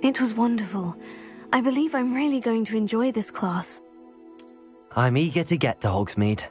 It was wonderful. I believe I'm really going to enjoy this class. I'm eager to get to Hogsmeade.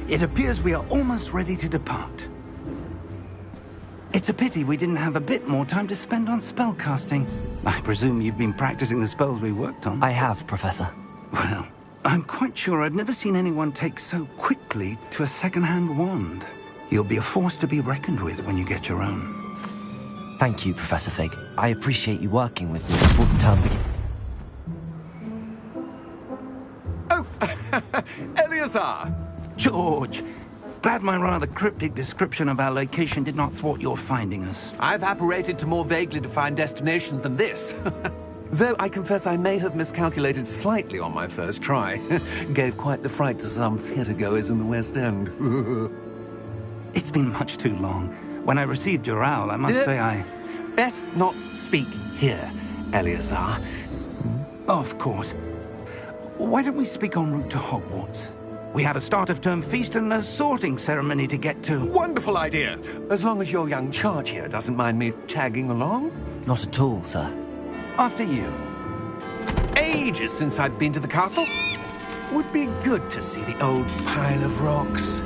It appears we are almost ready to depart. It's a pity we didn't have a bit more time to spend on spellcasting. I presume you've been practicing the spells we worked on. I have, Professor. Well, I'm quite sure I've never seen anyone take so quickly to a second-hand wand. You'll be a force to be reckoned with when you get your own. Thank you, Professor Fig. I appreciate you working with me before the term begins. Oh, Eleazar! George, glad my rather cryptic description of our location did not thwart your finding us. I've apparated to more vaguely defined destinations than this. Though I confess I may have miscalculated slightly on my first try. Gave quite the fright to some theatre-goers in the West End. It's been much too long. When I received your owl, I must say I... Best not speak here, Eleazar. Of course. Why don't we speak en route to Hogwarts? We have a start-of-term feast and a sorting ceremony to get to. Wonderful idea! As long as your young charge here doesn't mind me tagging along. Not at all, sir. After you. Ages since I'd been to the castle. Would be good to see the old pile of rocks.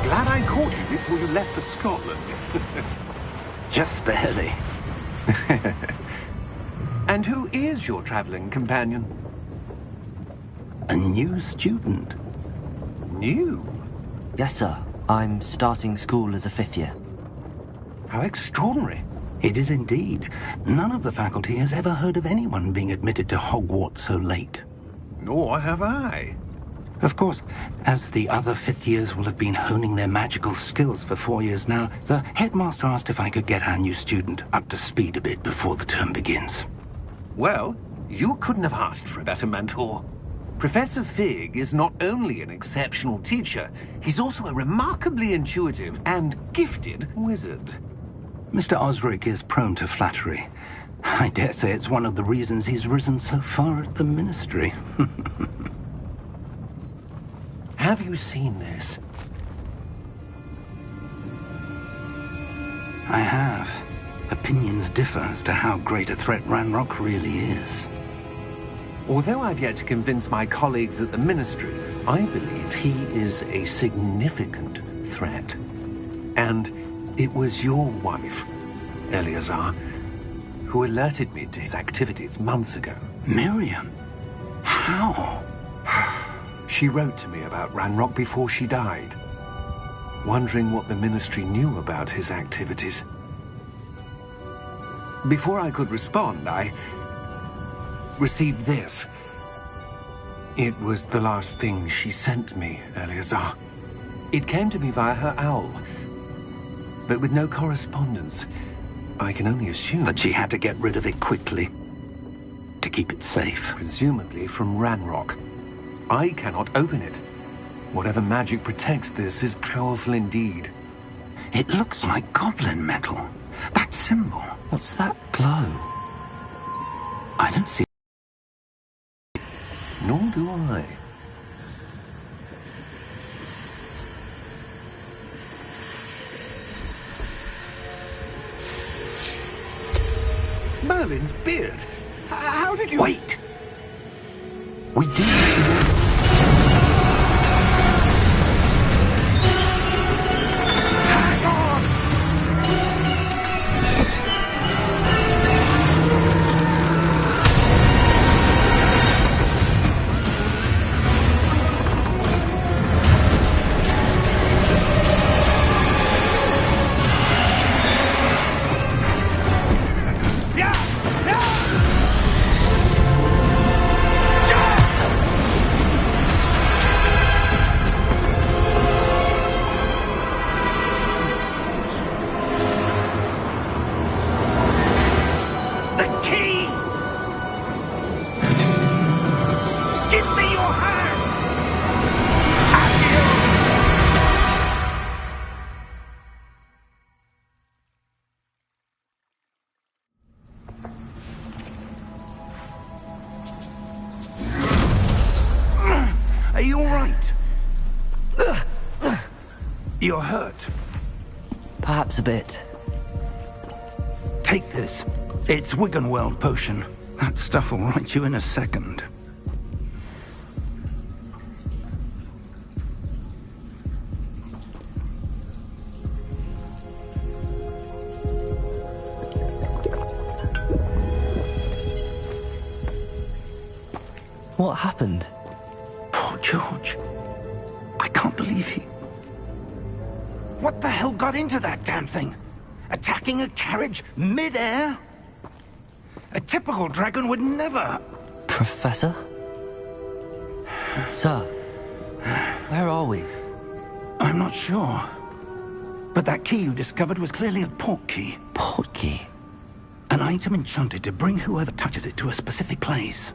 Glad I caught you before you left for Scotland. Just barely. And who is your traveling companion? A new student. New? Yes, sir. I'm starting school as a 5th year. How extraordinary. It is indeed. None of the faculty has ever heard of anyone being admitted to Hogwarts so late. Nor have I. Of course, as the other 5th years will have been honing their magical skills for 4 years now, the headmaster asked if I could get our new student up to speed a bit before the term begins. Well, you couldn't have asked for a better mentor. Professor Fig is not only an exceptional teacher, he's also a remarkably intuitive and gifted wizard. Mr. Osric is prone to flattery. I dare say it's one of the reasons he's risen so far at the Ministry. Have you seen this? I have. Opinions differ as to how great a threat Ranrock really is. Although I've yet to convince my colleagues at the Ministry, I believe he is a significant threat. And it was your wife, Eleazar, who alerted me to his activities months ago. Miriam? How? She wrote to me about Ranrock before she died, wondering what the Ministry knew about his activities. Before I could respond, I received this. It was the last thing she sent me, Eleazar. It came to me via her owl, but with no correspondence. I can only assume That she had to get rid of it quickly to keep it safe. presumably from Ranrock. I cannot open it. Whatever magic protects this is powerful indeed. It looks like goblin metal. That symbol. What's that glow? I don't see. Nor do I. Merlin's beard? How did you... Wait! We do. Hang on! The key! Give me your hand! Are you all right? You're hurt. Perhaps a bit. Take this. It's Wiggenweld potion. That stuff will right you in a second. What happened? Poor George. I can't believe he... What the hell got into that damn thing? Attacking a carriage mid-air? A typical dragon would never... Professor? Sir, where are we? I'm not sure. But that key you discovered was clearly a port key. Port key? An item enchanted to bring whoever touches it to a specific place.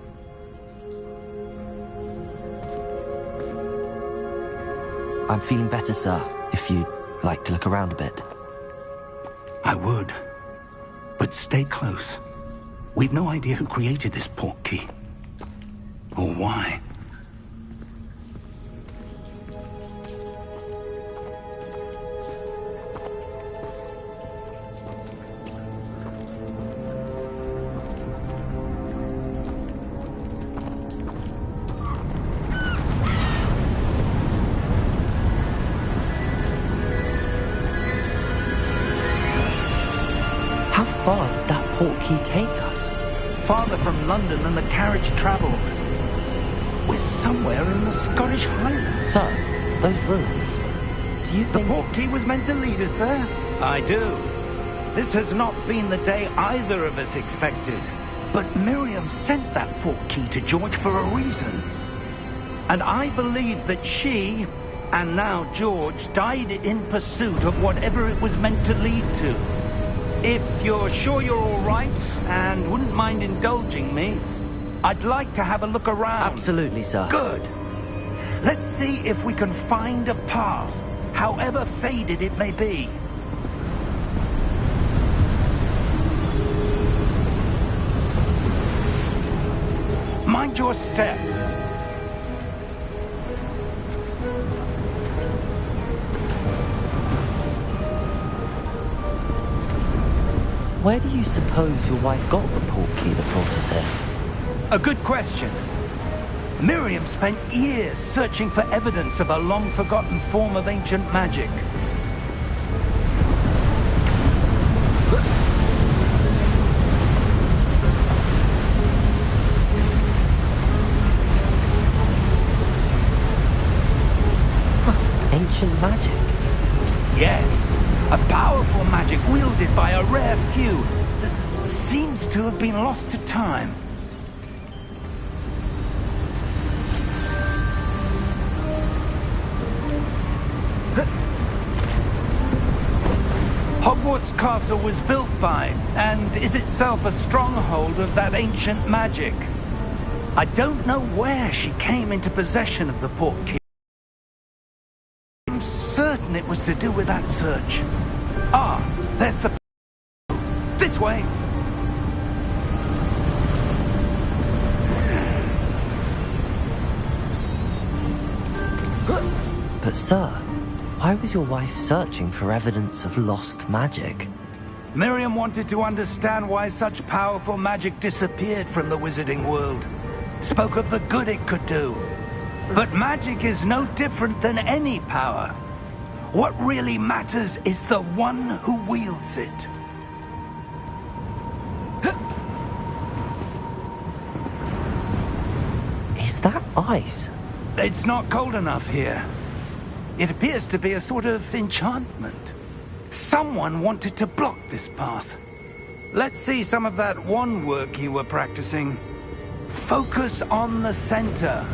I'm feeling better, sir, if you'd like to look around a bit. I would. But stay close. We've no idea who created this port key. Or why. How far did that port key take us? Farther from London than the carriage traveled. We're somewhere in the Scottish Highlands. Sir, those ruins. Do you The think... port key was meant to lead us there? I do. This has not been the day either of us expected. But Miriam sent that port key to George for a reason. And I believe that she, and now George, died in pursuit of whatever it was meant to lead to. If you're sure you're all right, and wouldn't mind indulging me, I'd like to have a look around. Absolutely, sir. Good. Let's see if we can find a path, however faded it may be. Mind your step. Where do you suppose your wife got the port key that brought us here? A good question. Miriam spent years searching for evidence of a long-forgotten form of ancient magic. Ancient magic? Yes, a powerful magic wielded by a rare few that seems to have been lost to time. Hogwarts Castle was built by, and is itself a stronghold of that ancient magic. I don't know where she came into possession of the portkey. I'm certain it was to do with that search. Ah, there's the... This way! But sir, why was your wife searching for evidence of lost magic? Miriam wanted to understand why such powerful magic disappeared from the wizarding world. Spoke of the good it could do. But magic is no different than any power. What really matters is the one who wields it. Is that ice? It's not cold enough here. It appears to be a sort of enchantment. Someone wanted to block this path. Let's see some of that wand work you were practicing. Focus on the center.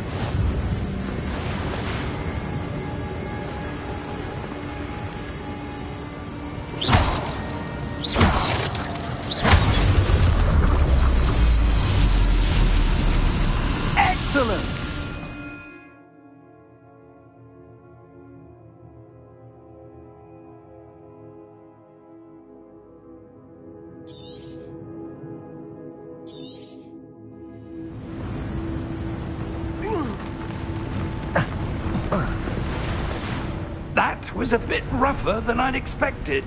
Excellent! That was a bit rougher than I'd expected.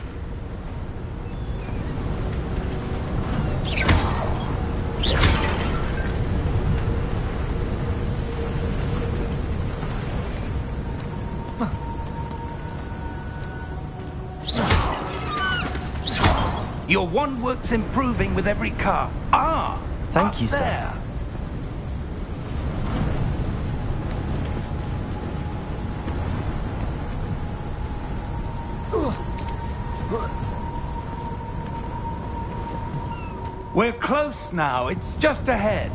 Your wand work's improving with every car. Ah! Thank you, there. sir. We're close now. It's just ahead.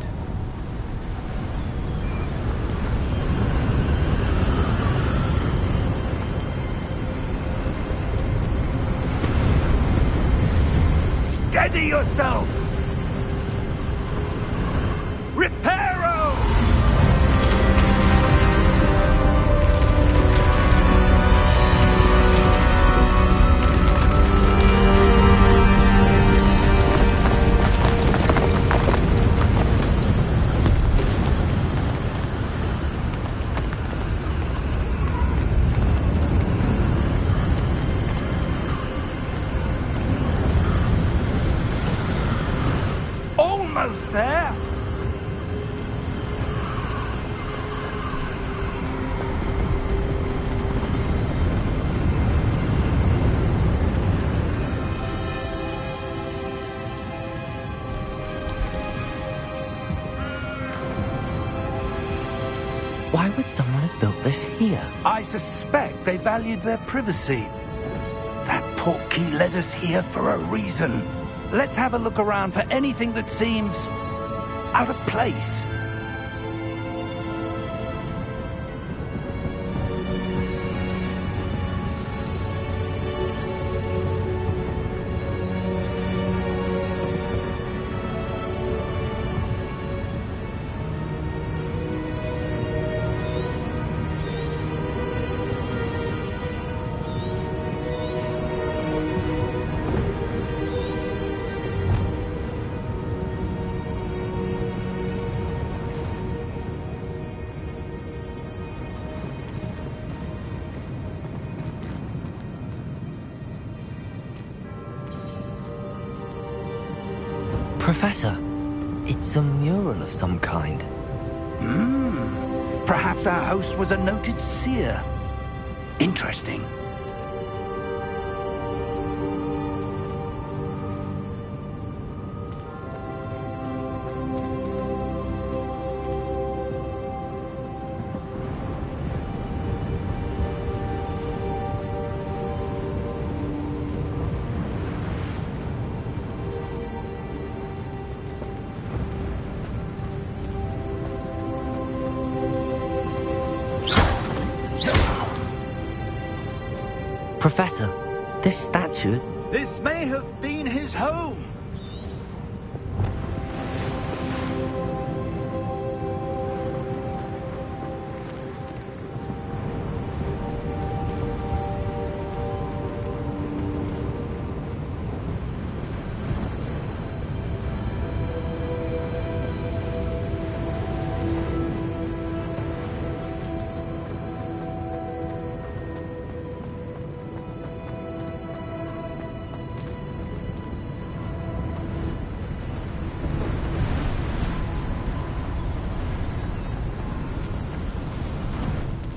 Steady yourself! Reparo! Almost there! Why would someone have built this here? I suspect they valued their privacy. That portkey led us here for a reason. Let's have a look around for anything that seems out of place. Professor, It's a mural of some kind. Perhaps our host was a noted seer. Interesting. Professor, this statue... This may have been his home.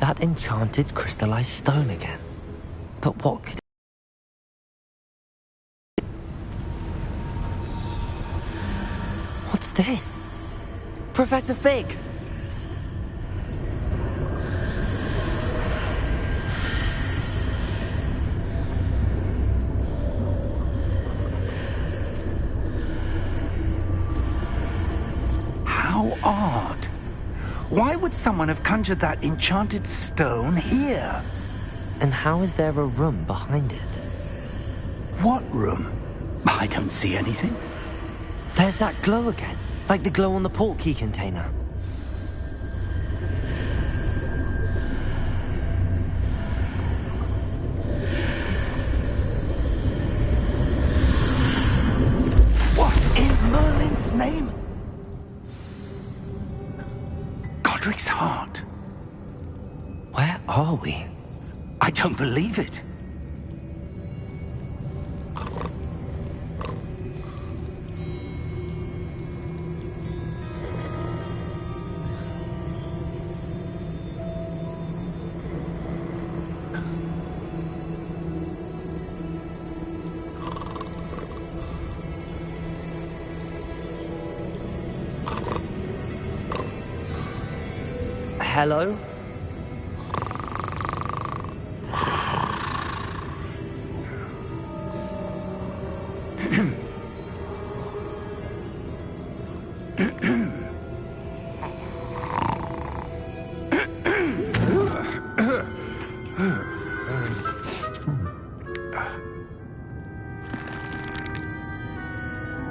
That enchanted crystallized stone again. But what could... What's this? Professor Fig! How odd. Why would someone have conjured that enchanted stone here? And how is there a room behind it? What room? I don't see anything. There's that glow again, like the glow on the portkey container. What in Merlin's name? Godric's heart. Where are we? I don't believe it. Hello?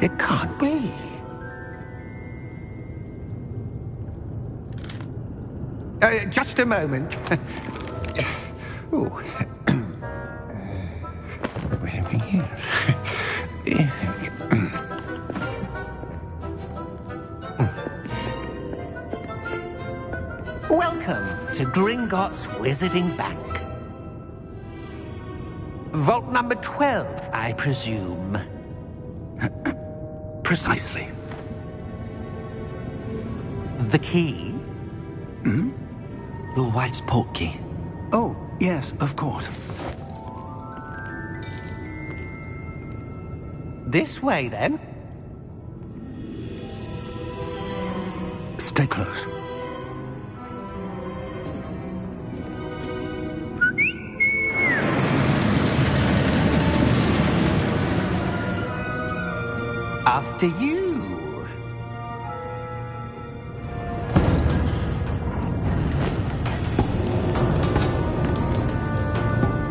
It can't be. Just a moment. Oh. Where are we here? Welcome to Gringotts Wizarding Bank. Vault number 12, I presume. Precisely. The key? Your wife's portkey. Oh, yes, of course. This way, then. Stay close. After you.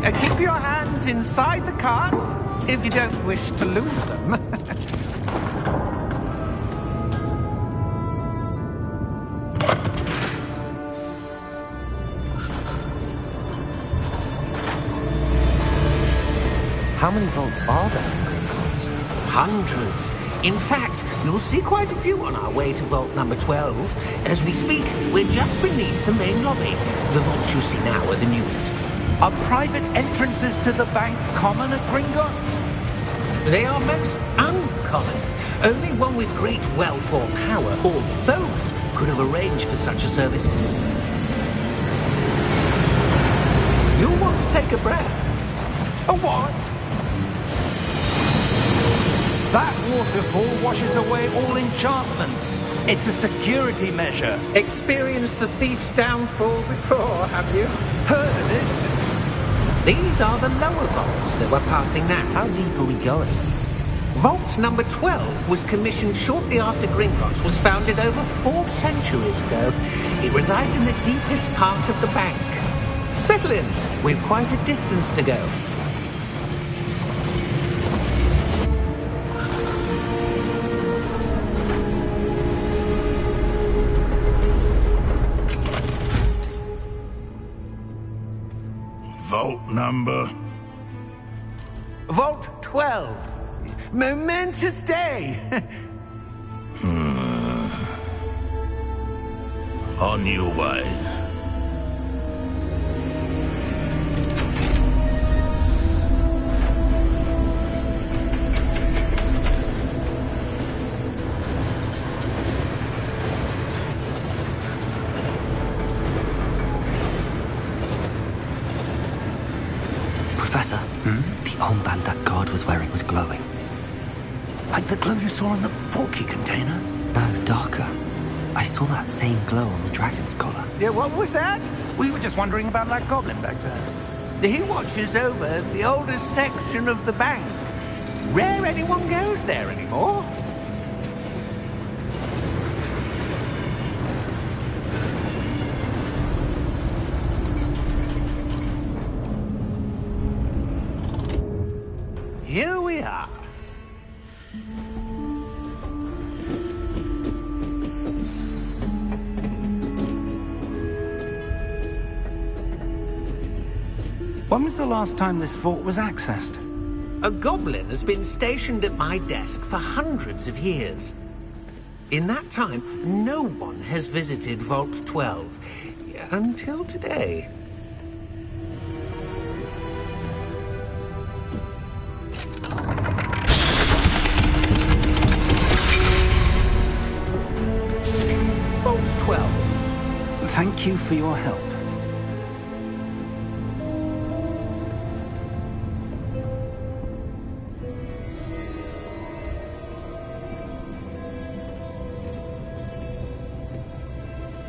Keep your hands inside the cart if you don't wish to lose them. How many vaults are there in Gringotts? Hundreds. In fact, you'll see quite a few on our way to vault number 12. As we speak, we're just beneath the main lobby. The vaults you see now are the newest. Are private entrances to the bank common at Gringotts? They are most uncommon. Only one with great wealth or power, or both, could have arranged for such a service. You'll want to take a breath. A what? That waterfall washes away all enchantments. It's a security measure. Experienced the thief's downfall before, have you? Heard of it? These are the lower vaults that we're passing now. How deep are we going? Vault number 12 was commissioned shortly after Gringotts was founded over 4 centuries ago. It resides in the deepest part of the bank. Settle in. We've quite a distance to go. Vault number? Vault 12. Momentous day. On your way. Professor, the armband that guard was wearing was glowing. Like the glow you saw in the portkey container? No, darker. I saw that same glow on the dragon's collar. Yeah, what was that? We were just wondering about that goblin back there. He watches over the oldest section of the bank. Rare anyone goes there anymore. Here we are. When was the last time this vault was accessed? A goblin has been stationed at my desk for hundreds of years. In that time, no one has visited Vault 12 until today. Vault 12. Thank you for your help.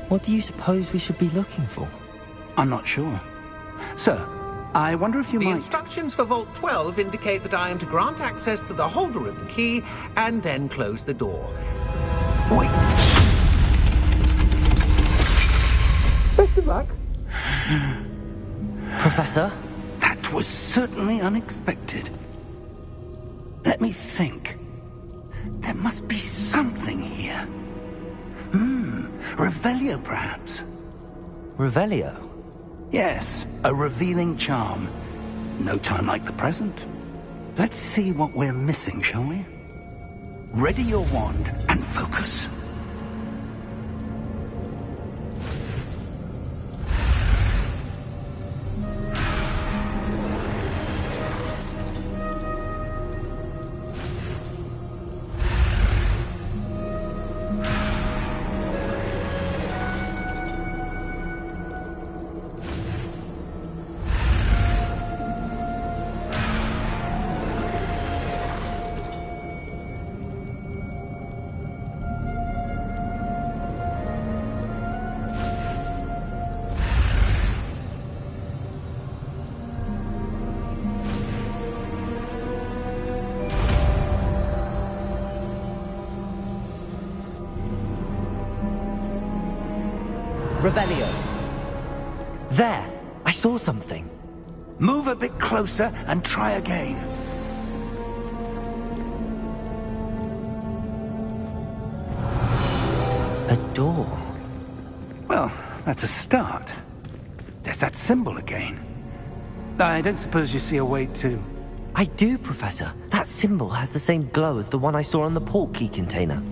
What do you suppose we should be looking for? I'm not sure. Sir, I wonder if you The might... instructions for Vault 12 indicate that I am to grant access to the holder of the key and then close the door. Wait. Best of luck. Professor? That was certainly unexpected. Let me think. There must be something here. Revelio, perhaps? Revelio? Yes, a revealing charm. No time like the present. Let's see what we're missing, shall we? Ready your wand and focus. Revelio. There! I saw something. Move a bit closer and try again. A door. Well, that's a start. There's that symbol again. I don't suppose you see a way to... I do, Professor. That symbol has the same glow as the one I saw on the portkey container.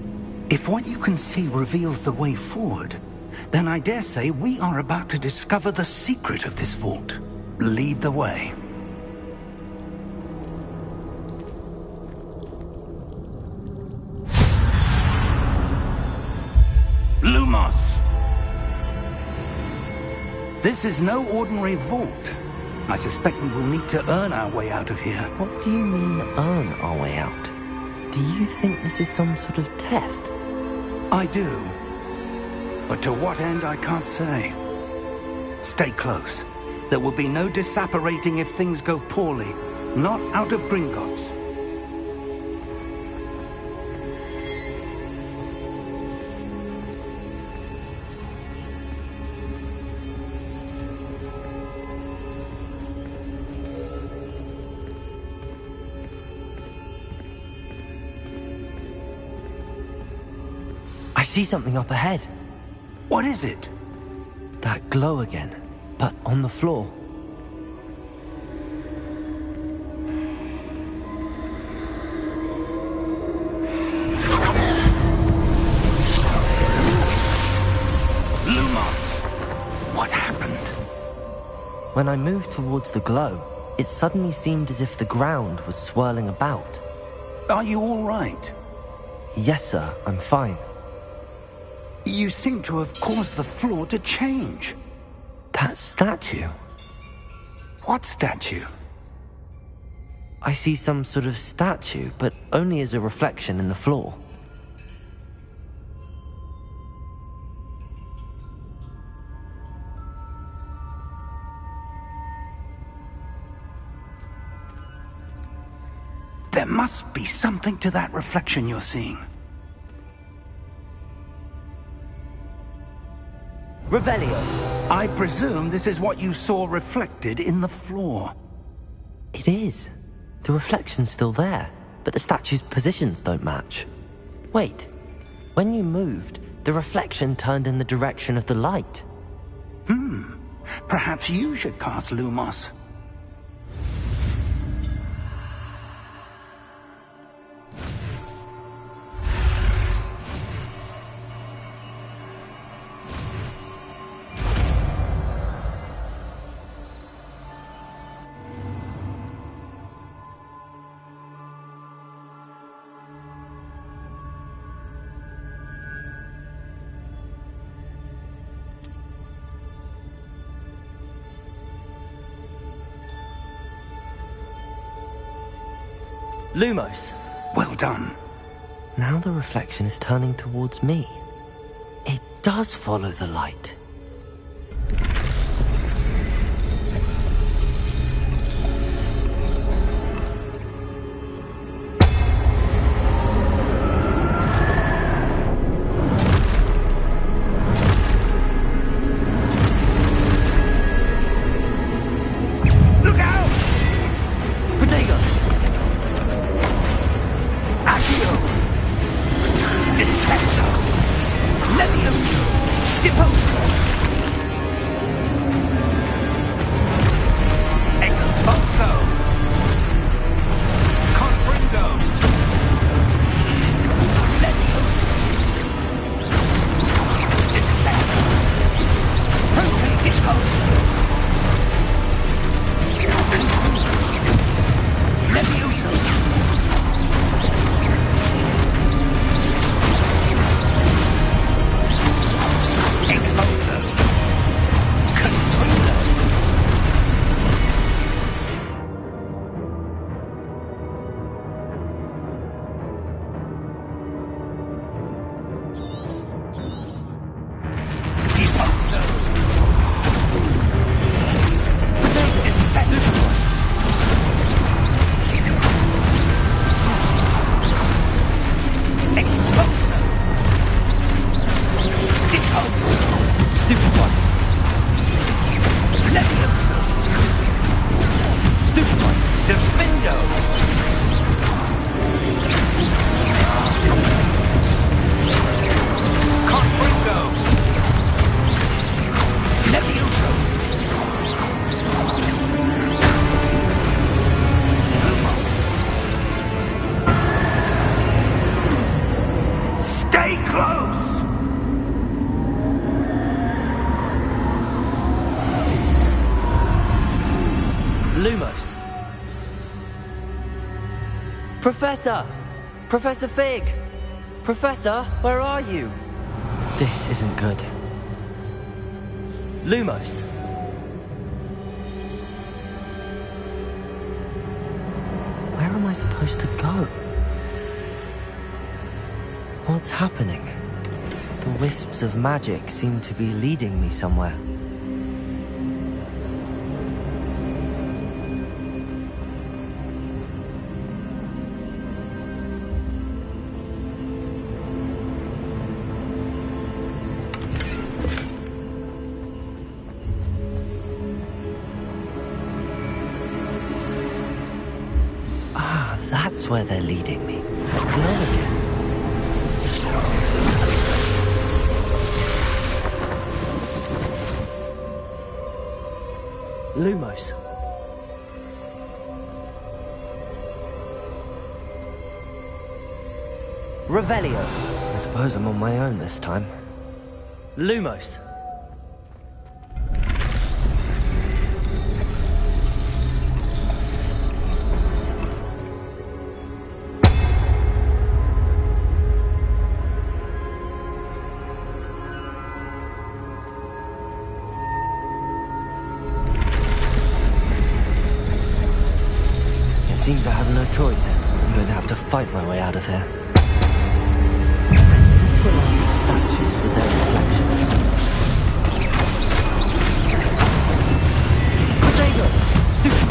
If what you can see reveals the way forward, then I dare say we are about to discover the secret of this vault. Lead the way. This is no ordinary vault. I suspect we will need to earn our way out of here. What do you mean, earn our way out? Do you think this is some sort of test? I do. But to what end, I can't say. Stay close. There will be no disapparating if things go poorly. Not out of Gringotts. I see something up ahead. What is it? That glow again, but on the floor. Lumos! What happened? When I moved towards the glow, it suddenly seemed as if the ground was swirling about. Are you all right? Yes, sir, I'm fine. You seem to have caused the floor to change. That statue? What statue? I see some sort of statue, but only as a reflection in the floor. There must be something to that reflection you're seeing. Revelio! I presume this is what you saw reflected in the floor. It is. The reflection's still there, but the statue's positions don't match. Wait, when you moved, the reflection turned in the direction of the light. Perhaps you should cast Lumos. Lumos! Well done. Now the reflection is turning towards me. It does follow the light. Look out! Protego! Accio! Descendo! Levioso! Deposo! Expulso! Confringo! Levioso! Descendo! Prote deposo! Levioso! Expulso! Confringo! Deposo! Descendo! Expulso! Deposo! Stupid one! Levioso! Stupid one! Defendo! Confringo! Levioso! Stay close! Lumos! Professor! Professor Fig! Professor, where are you? This isn't good. Lumos! I supposed to go? What's happening? The wisps of magic seem to be leading me somewhere. Ah, that's where they're leading me. That glow again. Lumos. Revelio. I suppose I'm on my own this time. Lumos. Seems I have no choice. I'm going to have to fight my way out of here. I need to align these statues with their reflections. Potato! Stupid!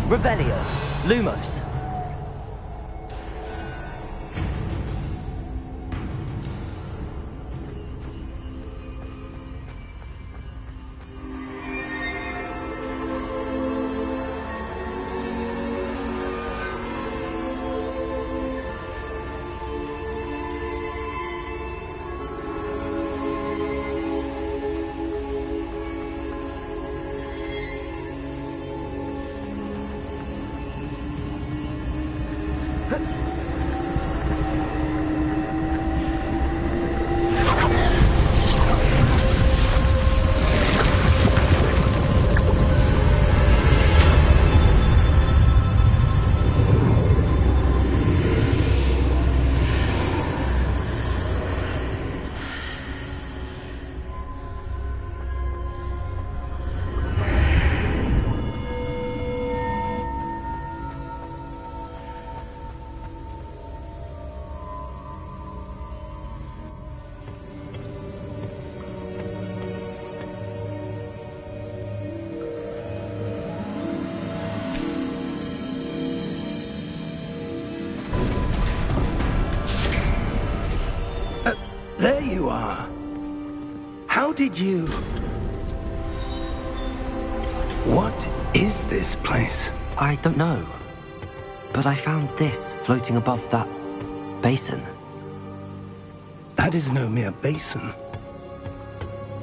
Revelio. Lumos. There you are. How did you... What is this place? I don't know. But I found this floating above that basin. That is no mere basin.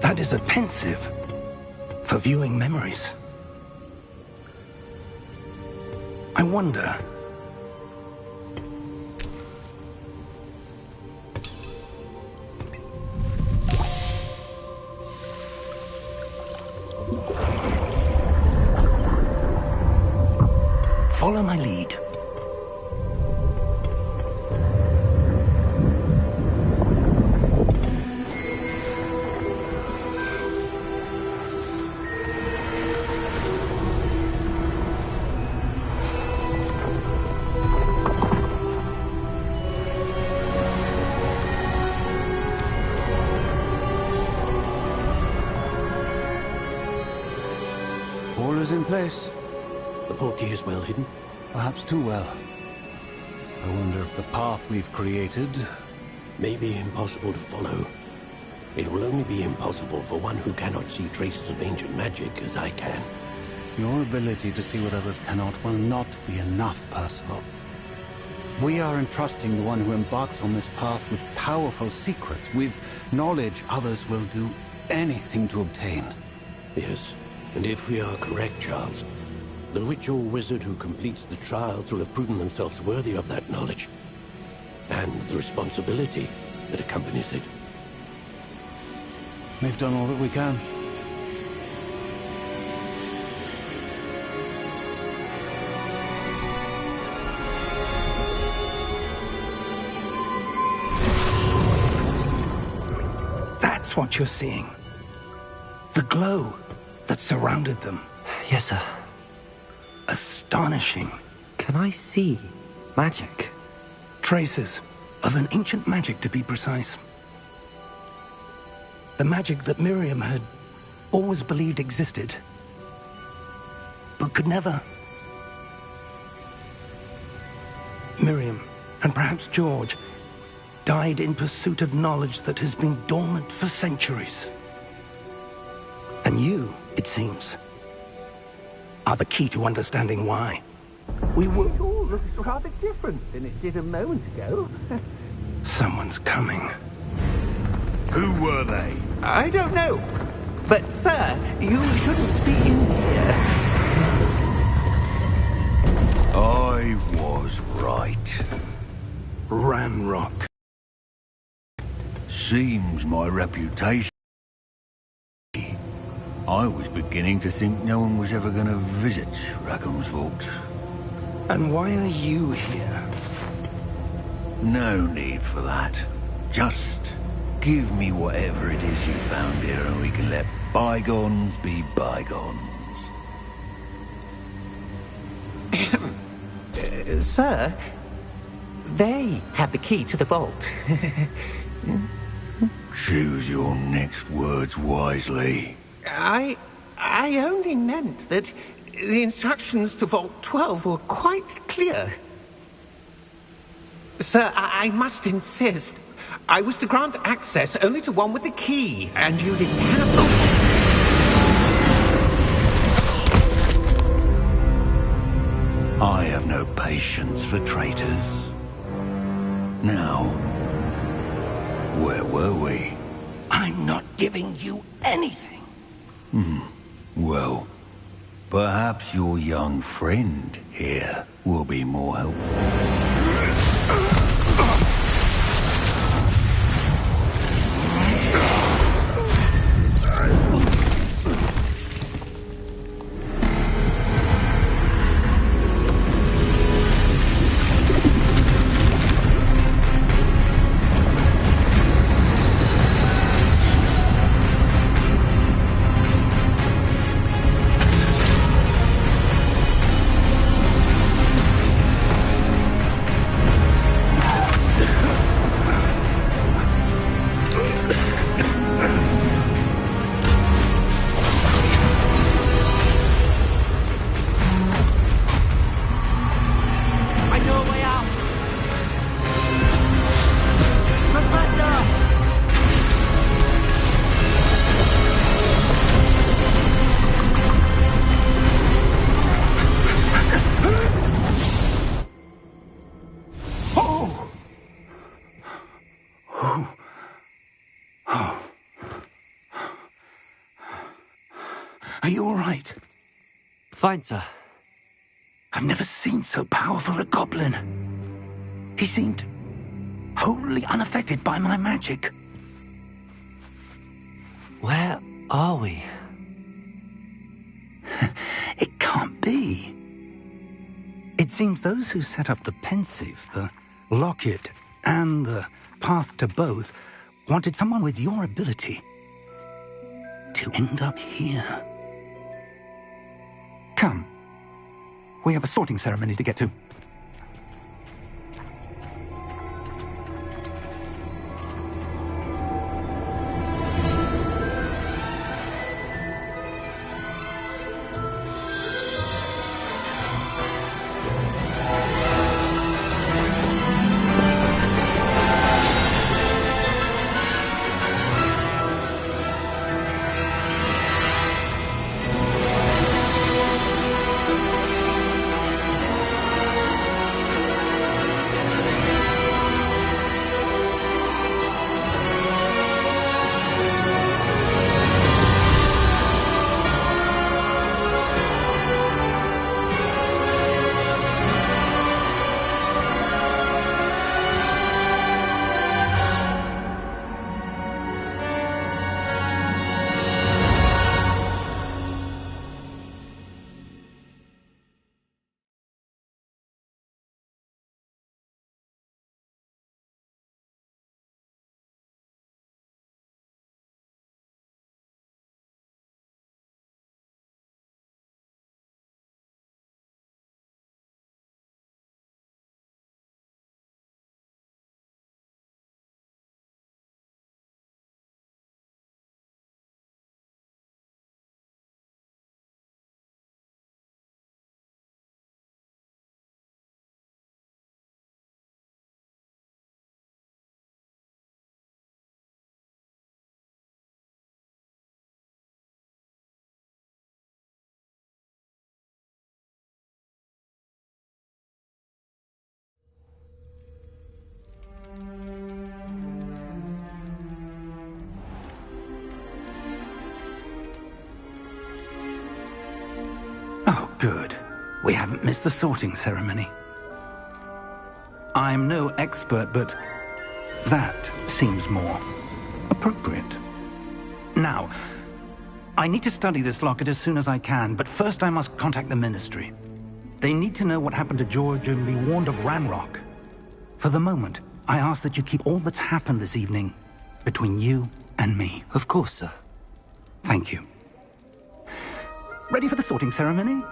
That is a pensive for viewing memories. I wonder... Follow my lead. All is in place. The portkey is well hidden. Perhaps too well. I wonder if the path we've created... May be impossible to follow. It will only be impossible for one who cannot see traces of ancient magic as I can. Your ability to see what others cannot will not be enough, Percival. We are entrusting the one who embarks on this path with powerful secrets, with knowledge others will do anything to obtain. Yes, and if we are correct, Charles, the witch or wizard who completes the trials will have proven themselves worthy of that knowledge, and the responsibility that accompanies it. We've done all that we can. That's what you're seeing. The glow that surrounded them. Yes, sir. Astonishing. Can I see magic? Traces of an ancient magic, to be precise. The magic that Miriam had always believed existed, but could never. Miriam, and perhaps George, died in pursuit of knowledge that has been dormant for centuries. And you, it seems, are the key to understanding why. We were... It all looks rather different than it did a moment ago. Someone's coming. Who were they? I don't know. But, sir, you shouldn't be in here. I was right. Ranrock. Seems my reputation... I was beginning to think no one was ever going to visit Rackham's Vault. And why are you here? No need for that. Just give me whatever it is you found here and we can let bygones be bygones. Sir, they have the key to the vault. Choose your next words wisely. I only meant that the instructions to Vault 12 were quite clear. Sir, I must insist. I was to grant access only to one with the key, and you didn't have them. I have no patience for traitors. Now, where were we? I'm not giving you anything. Well, perhaps your young friend here will be more helpful. Are you all right? Fine, sir. I've never seen so powerful a goblin. He seemed wholly unaffected by my magic. Where are we? It can't be. It seems those who set up the pensive, the locket, and the path to both wanted someone with your ability to end up here. Come. We have a sorting ceremony to get to. Oh, good. We haven't missed the sorting ceremony. I'm no expert, but that seems more appropriate. Now, I need to study this locket as soon as I can, but first I must contact the Ministry. They need to know what happened to George and be warned of Ranrock. For the moment, I ask that you keep all that's happened this evening between you and me. Of course, sir. Thank you. Ready for the sorting ceremony?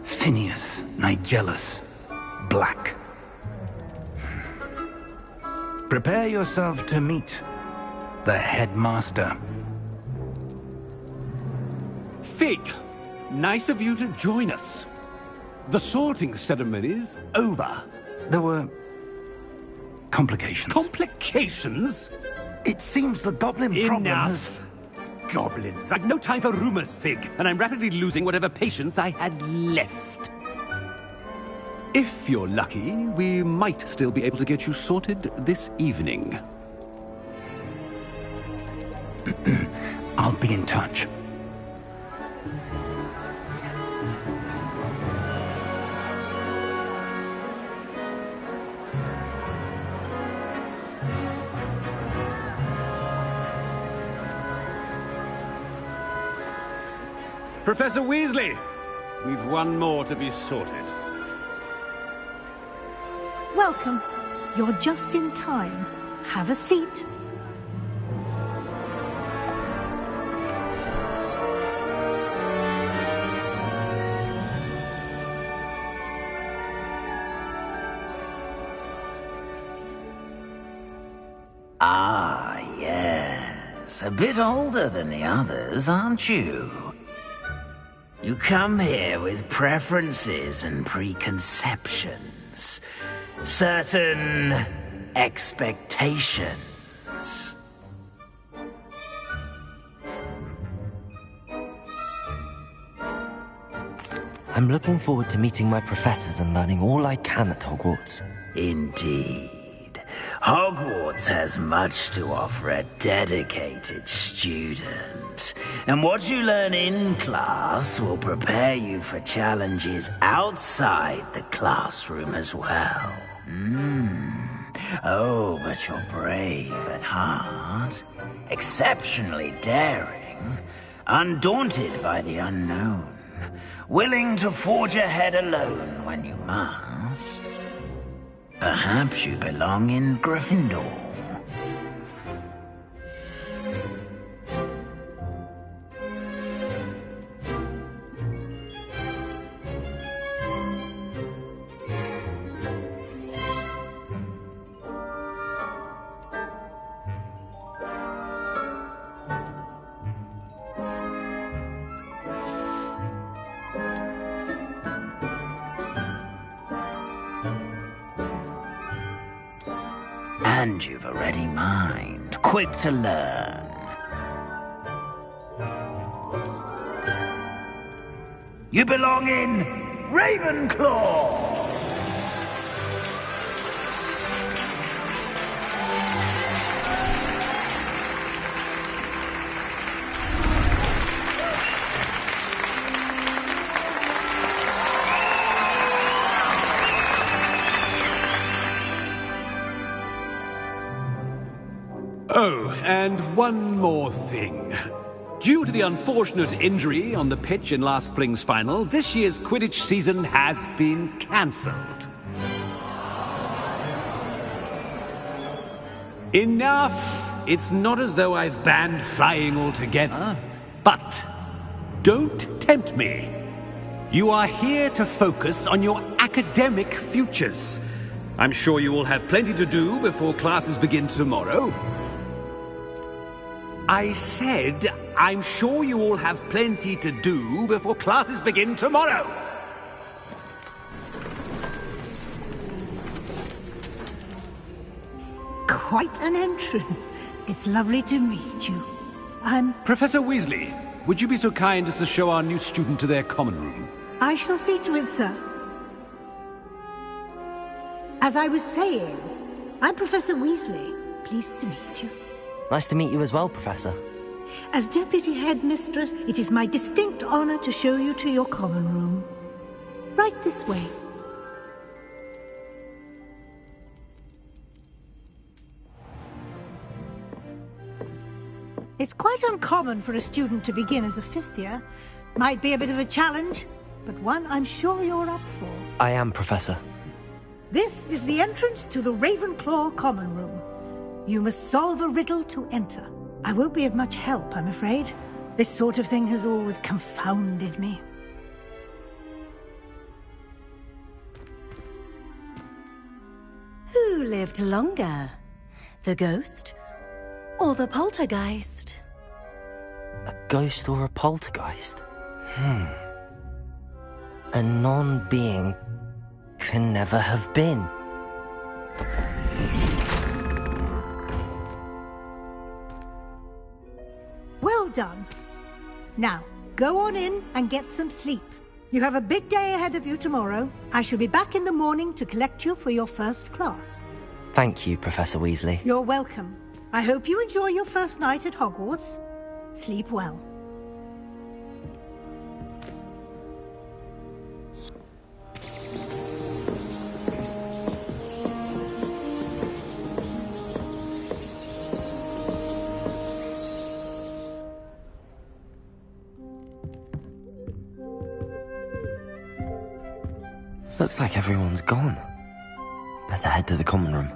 Phineas, Nigellus, Black. Prepare yourself to meet the headmaster. Fig, nice of you to join us. The sorting ceremony's over. There were complications. Complications? It seems the goblin problem has... Enough! Goblins. I've no time for rumors, Fig, and I'm rapidly losing whatever patience I had left. If you're lucky, we might still be able to get you sorted this evening. I'll be in touch. Professor Weasley, we've one more to be sorted. Welcome. You're just in time. Have a seat. Ah, yes. A bit older than the others, aren't you? You come here with preferences and preconceptions. Certain expectations. I'm looking forward to meeting my professors and learning all I can at Hogwarts. Indeed. Hogwarts has much to offer a dedicated student, and what you learn in class will prepare you for challenges outside the classroom as well. Oh, but you're brave at heart, exceptionally daring, undaunted by the unknown, willing to forge ahead alone when you must. Perhaps you belong in Gryffindor. And you've a ready mind, quick to learn. You belong in Ravenclaw! Oh, and one more thing. Due to the unfortunate injury on the pitch in last spring's final, this year's Quidditch season has been cancelled. Enough! It's not as though I've banned flying altogether, but don't tempt me. You are here to focus on your academic futures. I'm sure you will have plenty to do before classes begin tomorrow. I said, I'm sure you all have plenty to do before classes begin tomorrow. Quite an entrance. It's lovely to meet you. I'm... Professor Weasley, would you be so kind as to show our new student to their common room? I shall see to it, sir. As I was saying, I'm Professor Weasley. Pleased to meet you. Nice to meet you as well, Professor. As Deputy Headmistress, it is my distinct honor to show you to your common room. Right this way. It's quite uncommon for a student to begin as a fifth year. Might be a bit of a challenge, but one I'm sure you're up for. I am, Professor. This is the entrance to the Ravenclaw common room. You must solve a riddle to enter. I won't be of much help, I'm afraid. This sort of thing has always confounded me. Who lived longer? The ghost or the poltergeist? A ghost or a poltergeist? A non-being can never have been. Well done. Now, go on in and get some sleep. You have a big day ahead of you tomorrow. I shall be back in the morning to collect you for your first class. Thank you, Professor Weasley. You're welcome. I hope you enjoy your first night at Hogwarts. Sleep well. Looks like everyone's gone. Better head to the common room.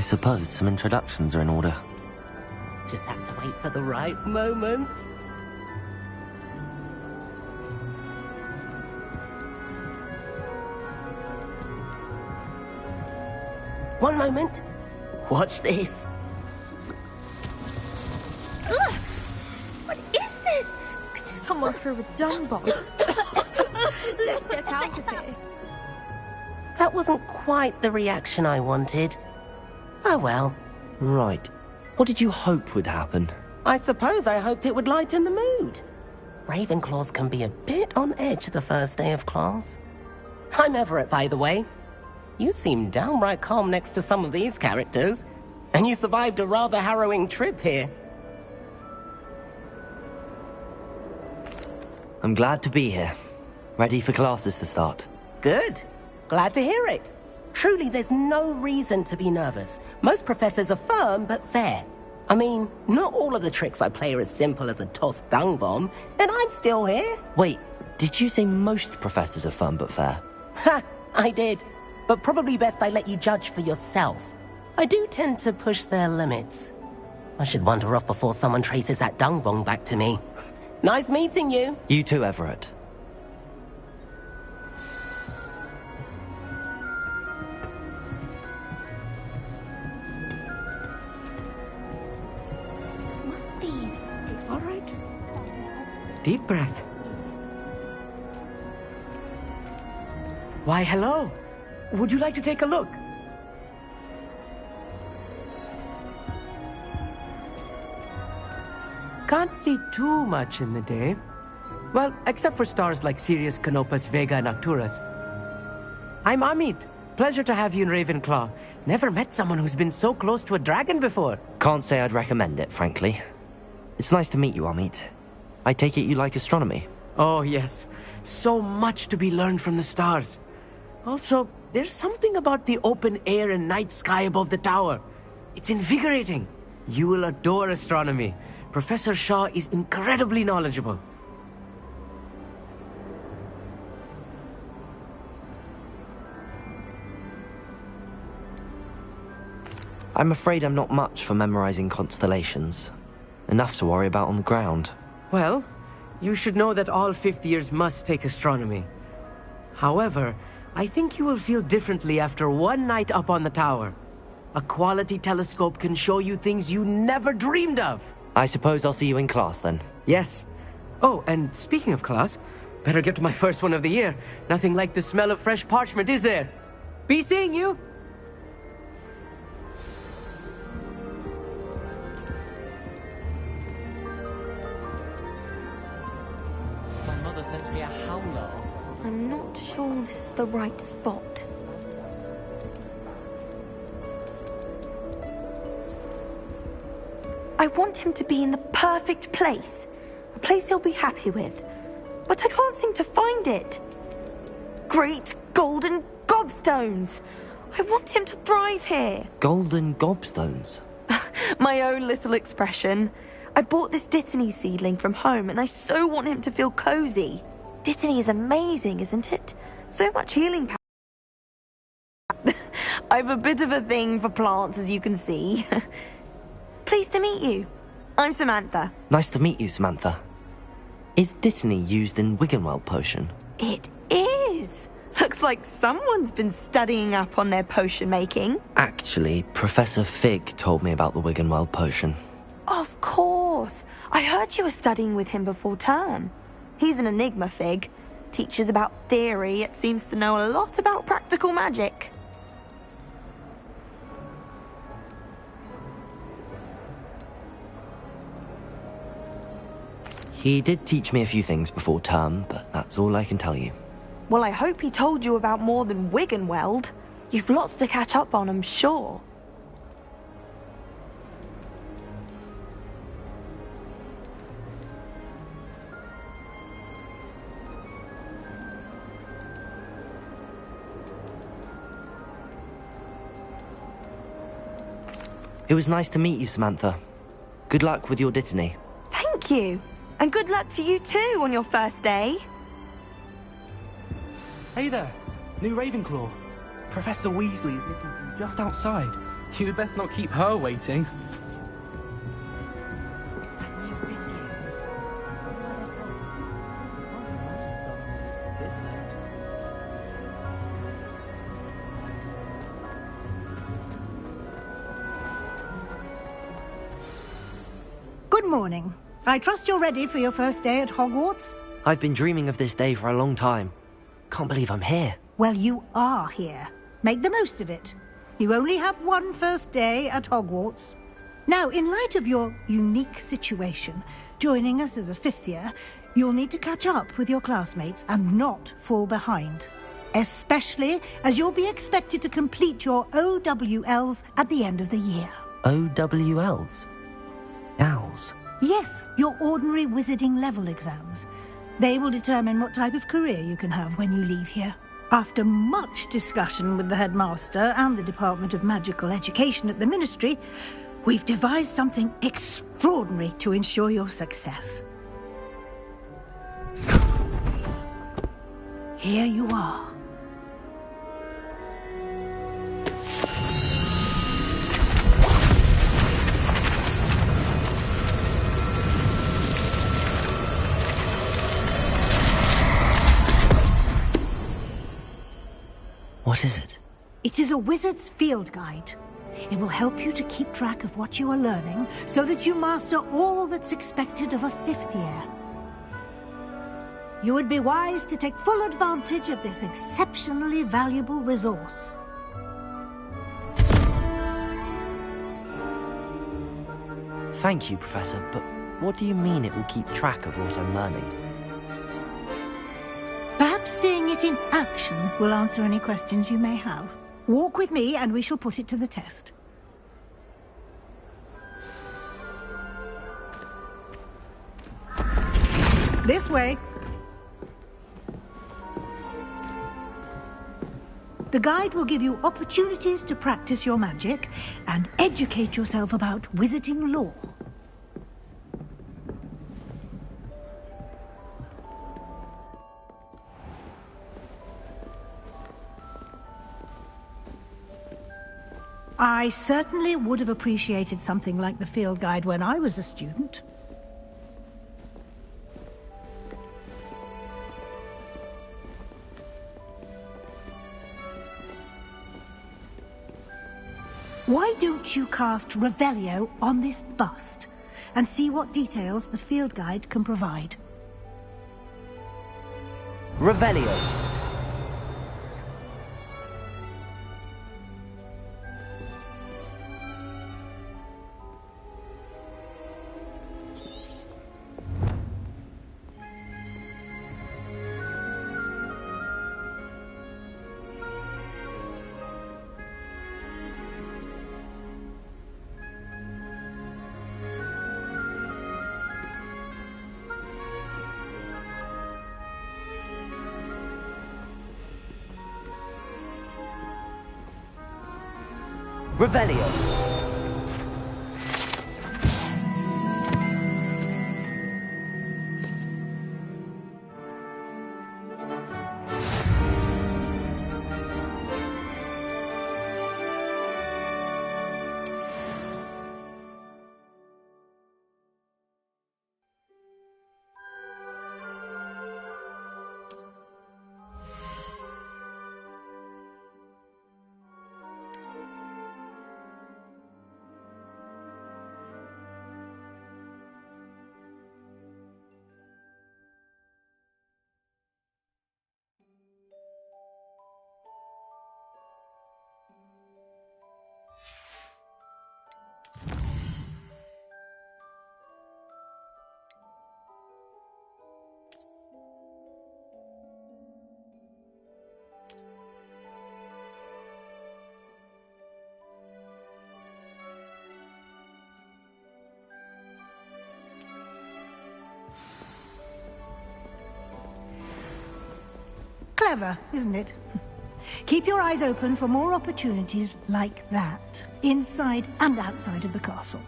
I suppose some introductions are in order. Just have to wait for the right moment. One moment. Watch this. Ugh! What is this? Someone threw a dung bomb. Let's get out of here. That wasn't quite the reaction I wanted. Oh well. Right. What did you hope would happen? I suppose I hoped it would lighten the mood. Ravenclaws can be a bit on edge the first day of class. I'm Everett, by the way. You seem downright calm next to some of these characters, and you survived a rather harrowing trip here. I'm glad to be here. Ready for classes to start. Good. Glad to hear it. Truly, there's no reason to be nervous. Most professors are firm but fair. I mean, not all of the tricks I play are as simple as a tossed dung bomb, and I'm still here. Wait, did you say most professors are fun but fair? Ha! I did. But probably best I let you judge for yourself. I do tend to push their limits. I should wander off before someone traces that dung bomb back to me. Nice meeting you. You too, Everett. Must be. All right. Deep breath. Why, hello. Would you like to take a look? Can't see too much in the day. Well, except for stars like Sirius, Canopus, Vega, and Arcturus. I'm Amit. Pleasure to have you in Ravenclaw. Never met someone who's been so close to a dragon before. Can't say I'd recommend it, frankly. It's nice to meet you, Amit. I take it you like astronomy? Oh, yes. So much to be learned from the stars. Also, there's something about the open air and night sky above the tower. It's invigorating. You will adore astronomy. Professor Shaw is incredibly knowledgeable. I'm afraid I'm not much for memorizing constellations. Enough to worry about on the ground. Well, you should know that all fifth years must take astronomy. However, I think you will feel differently after one night up on the tower. A quality telescope can show you things you never dreamed of. I suppose I'll see you in class then. Yes. Oh, and speaking of class, better get to my first one of the year. Nothing like the smell of fresh parchment, is there? Be seeing you! My mother sent me a howler. I'm not sure this is the right spot. I want him to be in the perfect place. A place he'll be happy with. But I can't seem to find it. Great golden gobstones! I want him to thrive here. Golden gobstones? My own little expression. I bought this Dittany seedling from home and I so want him to feel cozy. Dittany is amazing, isn't it? So much healing power. I've a bit of a thing for plants, as you can see. Pleased to meet you. I'm Samantha. Nice to meet you, Samantha. Is Dittany used in Wiggenweld potion? It is. Looks like someone's been studying up on their potion making. Actually, Professor Fig told me about the Wiggenweld potion. Of course. I heard you were studying with him before term. He's an enigma, Fig. Teaches about theory, yet seems to know a lot about practical magic. He did teach me a few things before term, but that's all I can tell you. Well, I hope he told you about more than Wiggenweld. You've lots to catch up on, I'm sure. It was nice to meet you, Samantha. Good luck with your Dittany. Thank you. And good luck to you too on your first day. Hey there, new Ravenclaw. Professor Weasley, just outside. You'd best not keep her waiting. Good morning. I trust you're ready for your first day at Hogwarts? I've been dreaming of this day for a long time. Can't believe I'm here. Well, you are here. Make the most of it. You only have one first day at Hogwarts. Now, in light of your unique situation, joining us as a fifth year, you'll need to catch up with your classmates and not fall behind. Especially as you'll be expected to complete your OWLs at the end of the year. OWLs? Owls? Yes, your ordinary wizarding level exams. They will determine what type of career you can have when you leave here. After much discussion with the headmaster and the Department of Magical Education at the Ministry, we've devised something extraordinary to ensure your success. Here you are. What is it? It is a wizard's field guide. It will help you to keep track of what you are learning so that you master all that's expected of a fifth year. You would be wise to take full advantage of this exceptionally valuable resource. Thank you, Professor, but what do you mean it will keep track of what I'm learning? Perhaps seeing it in action will answer any questions you may have. Walk with me and we shall put it to the test. This way. The guide will give you opportunities to practice your magic and educate yourself about wizarding lore. I certainly would have appreciated something like the field guide when I was a student. Why don't you cast Revelio on this bust and see what details the field guide can provide? Revelio. Revelio. Clever, isn't it? Keep your eyes open for more opportunities like that, inside and outside of the castle.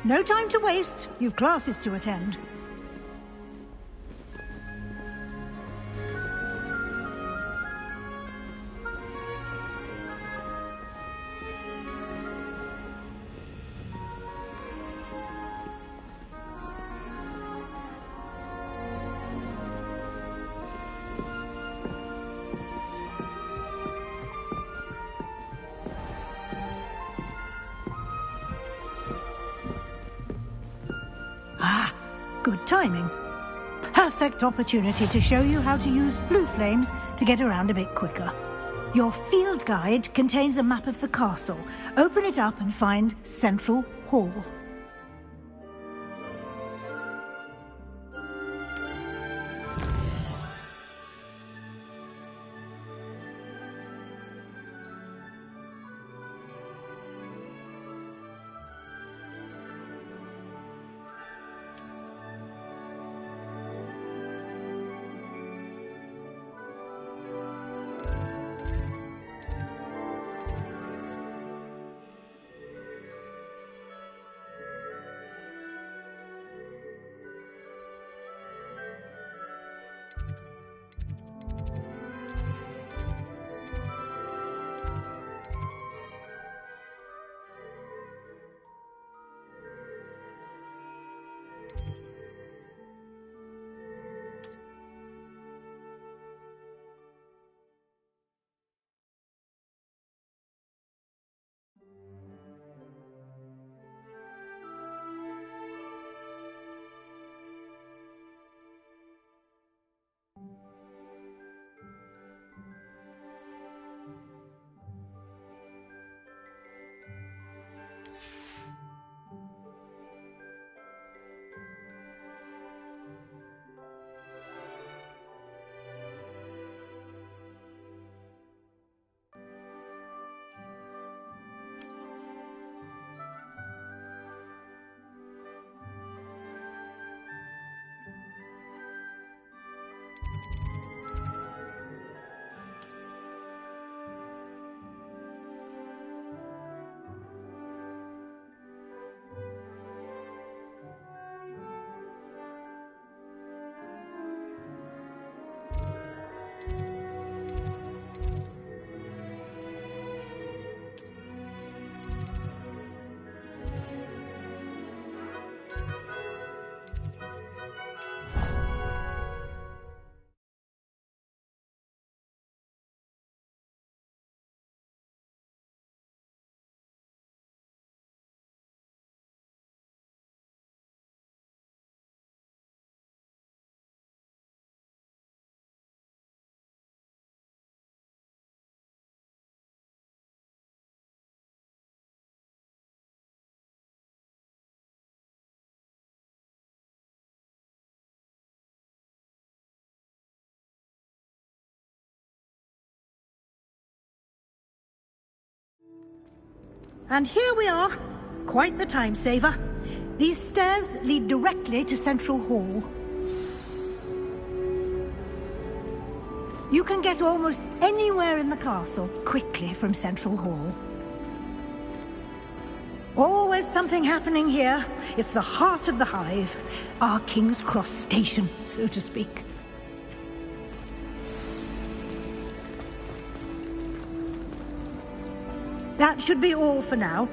No time to waste. You've classes to attend. Good timing. Perfect opportunity to show you how to use flue flames to get around a bit quicker. Your field guide contains a map of the castle. Open it up and find Central Hall. And here we are. Quite the time saver. These stairs lead directly to Central Hall. You can get almost anywhere in the castle quickly from Central Hall. Always something happening here. It's the heart of the hive. Our King's Cross station, so to speak. That should be all for now.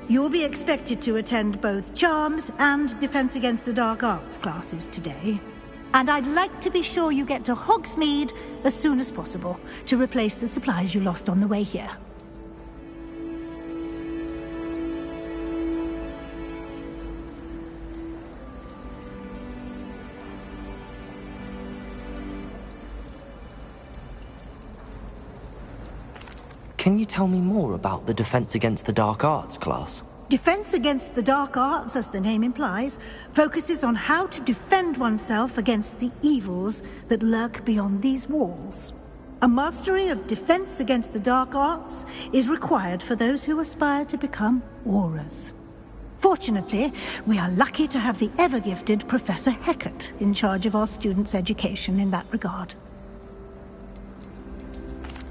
You'll be expected to attend both Charms and Defense Against the Dark Arts classes today. And I'd like to be sure you get to Hogsmeade as soon as possible to replace the supplies you lost on the way here. Can you tell me more about the Defense Against the Dark Arts class? Defense Against the Dark Arts, as the name implies, focuses on how to defend oneself against the evils that lurk beyond these walls. A mastery of Defense Against the Dark Arts is required for those who aspire to become Aurors. Fortunately, we are lucky to have the ever-gifted Professor Hecat in charge of our students' education in that regard.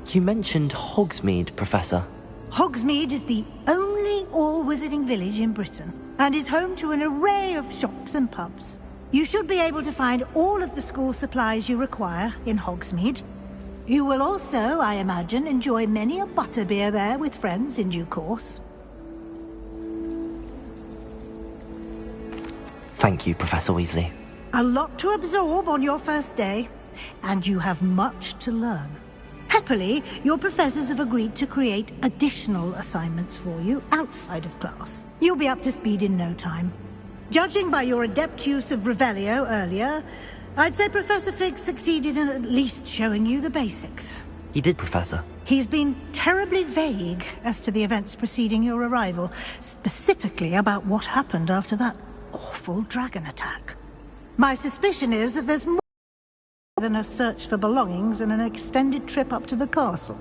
You mentioned Hogsmeade, Professor. Hogsmeade is the only all-wizarding village in Britain. and is home to an array of shops and pubs. You should be able to find all of the school supplies you require in Hogsmeade. You will also, I imagine, enjoy many a butterbeer there with friends in due course. Thank you, Professor Weasley. A lot to absorb on your first day, and you have much to learn. Happily, your professors have agreed to create additional assignments for you outside of class. You'll be up to speed in no time. Judging by your adept use of Revelio earlier, I'd say Professor Fig succeeded in at least showing you the basics. He did, Professor. He's been terribly vague as to the events preceding your arrival, specifically about what happened after that awful dragon attack. My suspicion is that there's more than a search for belongings and an extended trip up to the castle.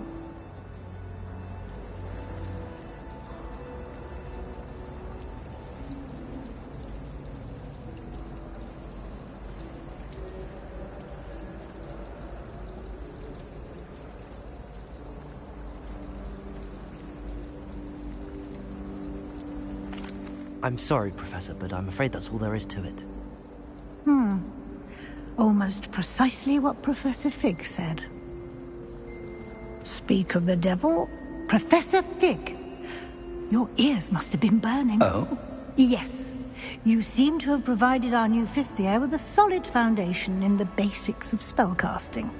I'm sorry, Professor, but I'm afraid that's all there is to it. Almost precisely what Professor Fig said. Speak of the devil, Professor Fig. Your ears must have been burning. Oh? Yes. You seem to have provided our new fifth year with a solid foundation in the basics of spellcasting.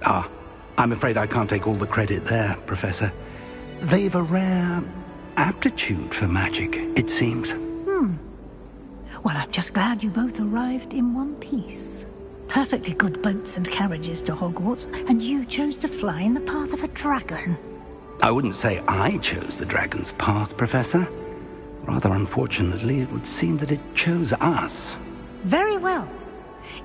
Ah, I'm afraid I can't take all the credit there, Professor. They've a rare aptitude for magic, it seems. Well, I'm just glad you both arrived in one piece. Perfectly good boats and carriages to Hogwarts, and you chose to fly in the path of a dragon. I wouldn't say I chose the dragon's path, Professor. Rather unfortunately, it would seem that it chose us. Very well.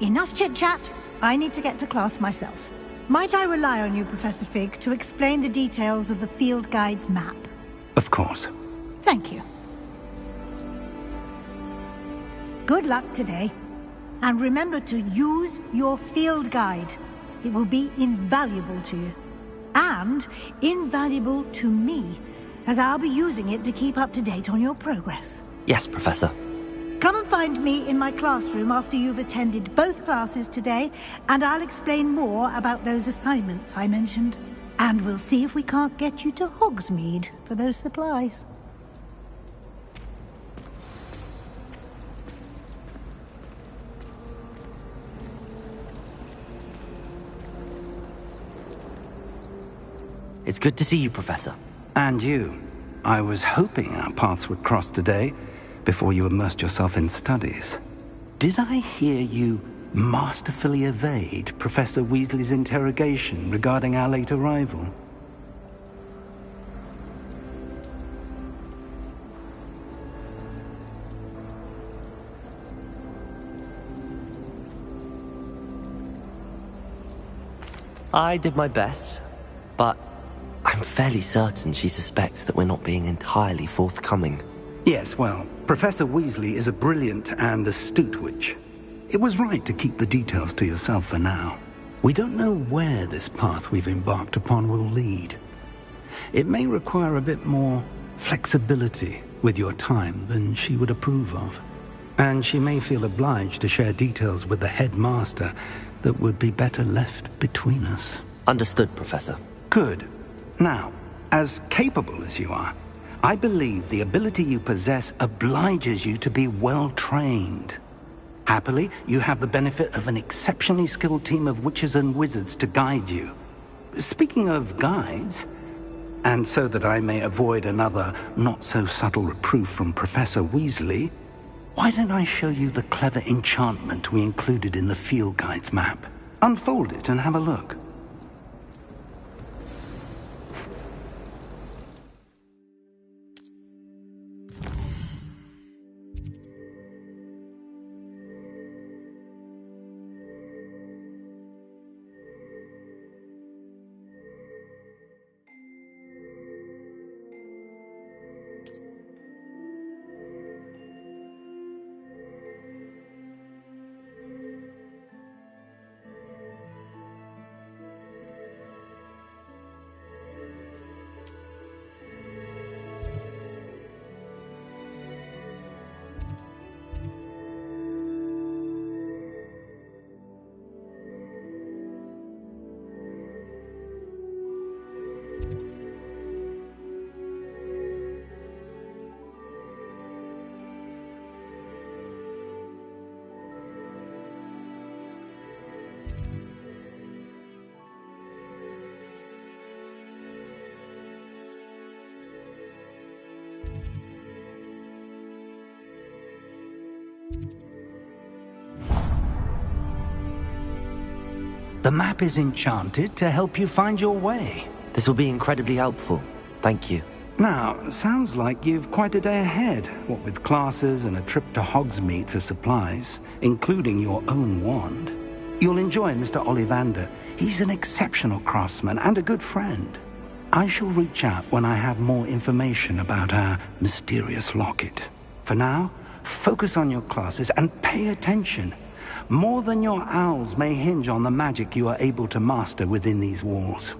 Enough chit-chat. I need to get to class myself. Might I rely on you, Professor Fig, to explain the details of the field guide's map? Of course. Thank you. Good luck today. And remember to use your field guide. It will be invaluable to you. And invaluable to me, as I'll be using it to keep up to date on your progress. Yes, Professor. Come and find me in my classroom after you've attended both classes today, and I'll explain more about those assignments I mentioned. And we'll see if we can't get you to Hogsmeade for those supplies. It's good to see you, Professor. And you. I was hoping our paths would cross today, before you immersed yourself in studies. Did I hear you masterfully evade Professor Weasley's interrogation regarding our late arrival? I did my best, but I'm fairly certain she suspects that we're not being entirely forthcoming. Yes, well, Professor Weasley is a brilliant and astute witch. It was right to keep the details to yourself for now. We don't know where this path we've embarked upon will lead. It may require a bit more flexibility with your time than she would approve of. And she may feel obliged to share details with the headmaster that would be better left between us. Understood, Professor. Good. Now, as capable as you are, I believe the ability you possess obliges you to be well-trained. Happily, you have the benefit of an exceptionally skilled team of witches and wizards to guide you. Speaking of guides, and so that I may avoid another not-so-subtle reproof from Professor Weasley, why don't I show you the clever enchantment we included in the field guide's map? Unfold it and have a look. The map is enchanted to help you find your way. This will be incredibly helpful. Thank you. Now, sounds like you've quite a day ahead, what with classes and a trip to Hogsmeade for supplies, including your own wand. You'll enjoy Mr. Ollivander. He's an exceptional craftsman and a good friend. I shall reach out when I have more information about our mysterious locket. For now, focus on your classes and pay attention. More than your owls may hinge on the magic you are able to master within these walls.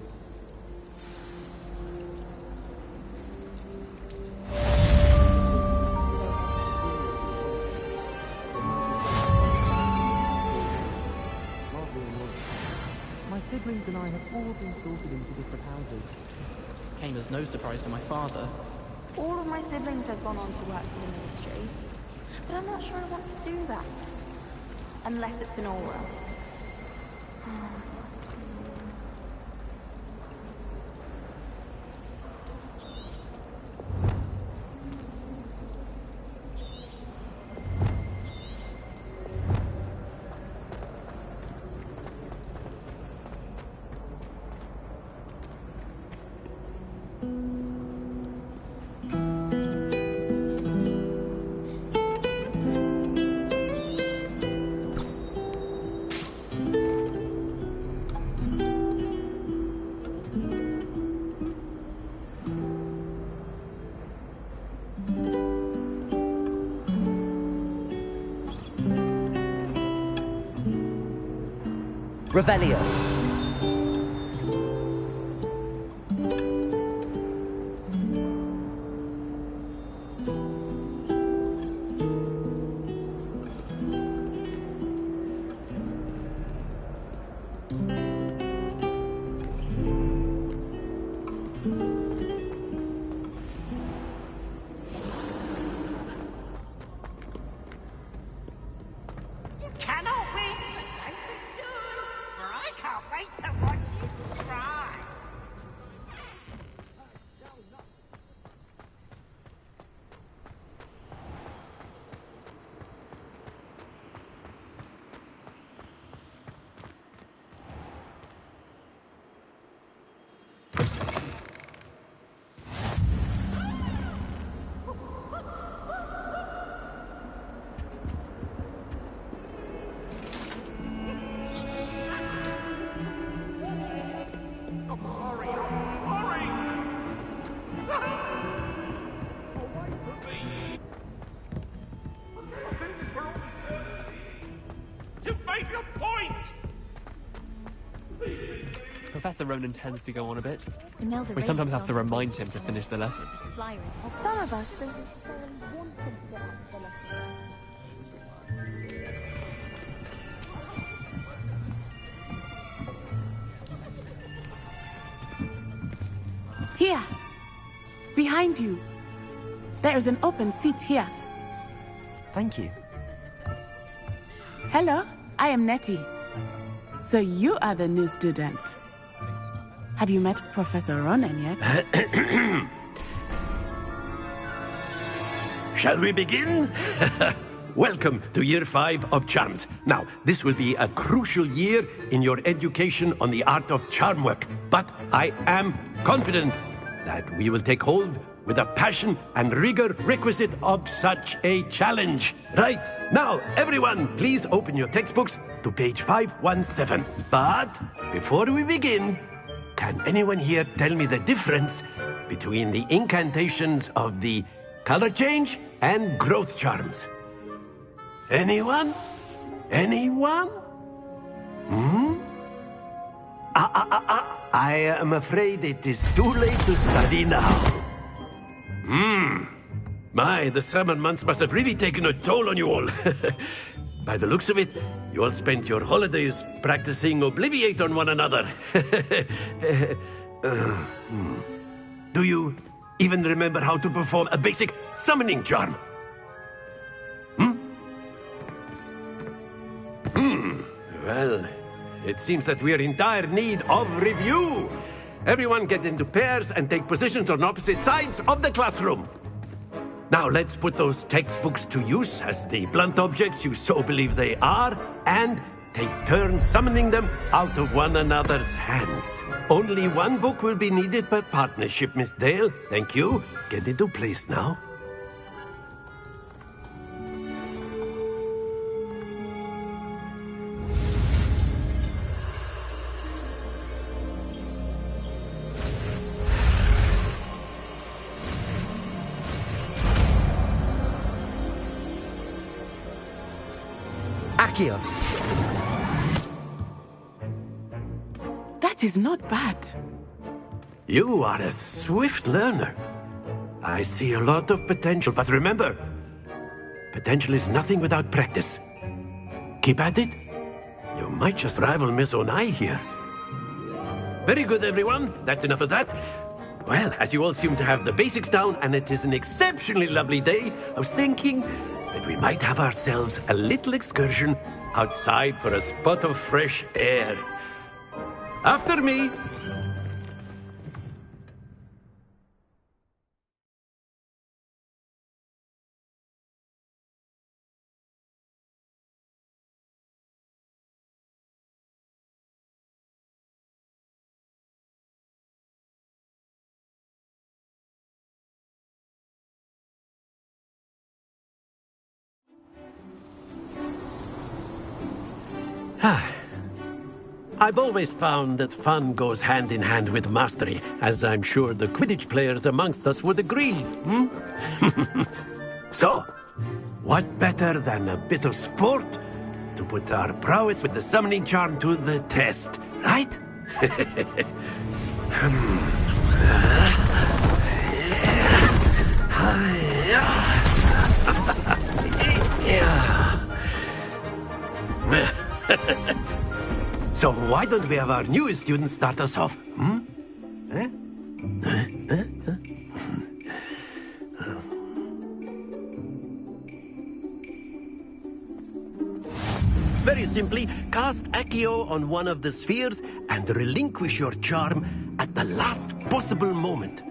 My siblings and I have all been sorted into different houses. Came as no surprise to my father. All of my siblings have gone on to work for the ministry, but I'm not sure I want to do that. Unless it's an aura. Revelio. Professor Ronan tends to go on a bit. We sometimes have to remind him to finish the lesson. Some of us think wanted to get out of the lessons. Here! Behind you! There is an open seat here. Thank you. Hello, I am Nettie. So you are the new student. Have you met Professor Ronan yet? Shall we begin? Welcome to Year 5 of Charms. Now, this will be a crucial year in your education on the art of charm work, but I am confident that we will take hold with the passion and rigor requisite of such a challenge. Right, now, everyone, please open your textbooks to page 517. But before we begin, can anyone here tell me the difference between the incantations of the color change and growth charms? Anyone? Anyone? I am afraid it is too late to study now. My, the summer months must have really taken a toll on you all. By the looks of it, you all spent your holidays practicing Obliviate on one another. Do you even remember how to perform a basic summoning charm? Well, it seems that we are in dire need of review. Everyone get into pairs and take positions on opposite sides of the classroom. Now let's put those textbooks to use as the blunt objects you so believe they are, and take turns summoning them out of one another's hands. Only one book will be needed per partnership, Miss Dale. Thank you. Get into place now. Accio. That is not bad. You are a swift learner. I see a lot of potential, but remember, potential is nothing without practice. Keep at it. You might just rival Miss Onai here. Very good, everyone. That's enough of that. Well, as you all seem to have the basics down, and it is an exceptionally lovely day, I was thinking that we might have ourselves a little excursion outside for a spot of fresh air. After me. I've always found that fun goes hand in hand with mastery, as I'm sure the Quidditch players amongst us would agree. So, what better than a bit of sport to put our prowess with the summoning charm to the test, right? So why don't we have our newest student start us off? Very simply, cast Accio on one of the spheres and relinquish your charm at the last possible moment.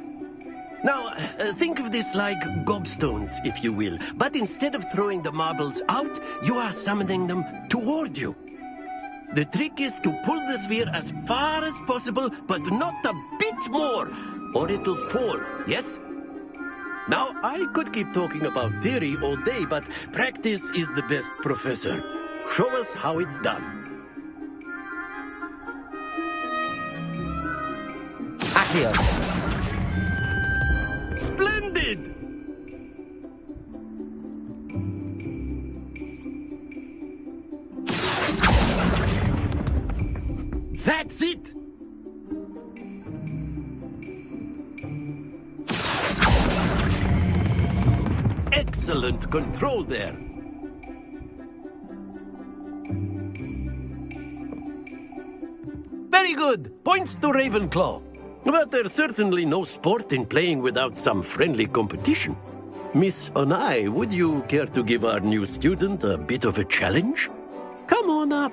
Now, think of this like gobstones, if you will. But instead of throwing the marbles out, you are summoning them toward you. The trick is to pull the sphere as far as possible, but not a bit more, or it'll fall, yes? Now, I could keep talking about theory all day, but practice is the best professor. Show us how it's done. Accio. Splendid! That's it! Excellent control there. Very good. Points to Ravenclaw. But there's certainly no sport in playing without some friendly competition. Miss Onai, would you care to give our new student a bit of a challenge? Come on up.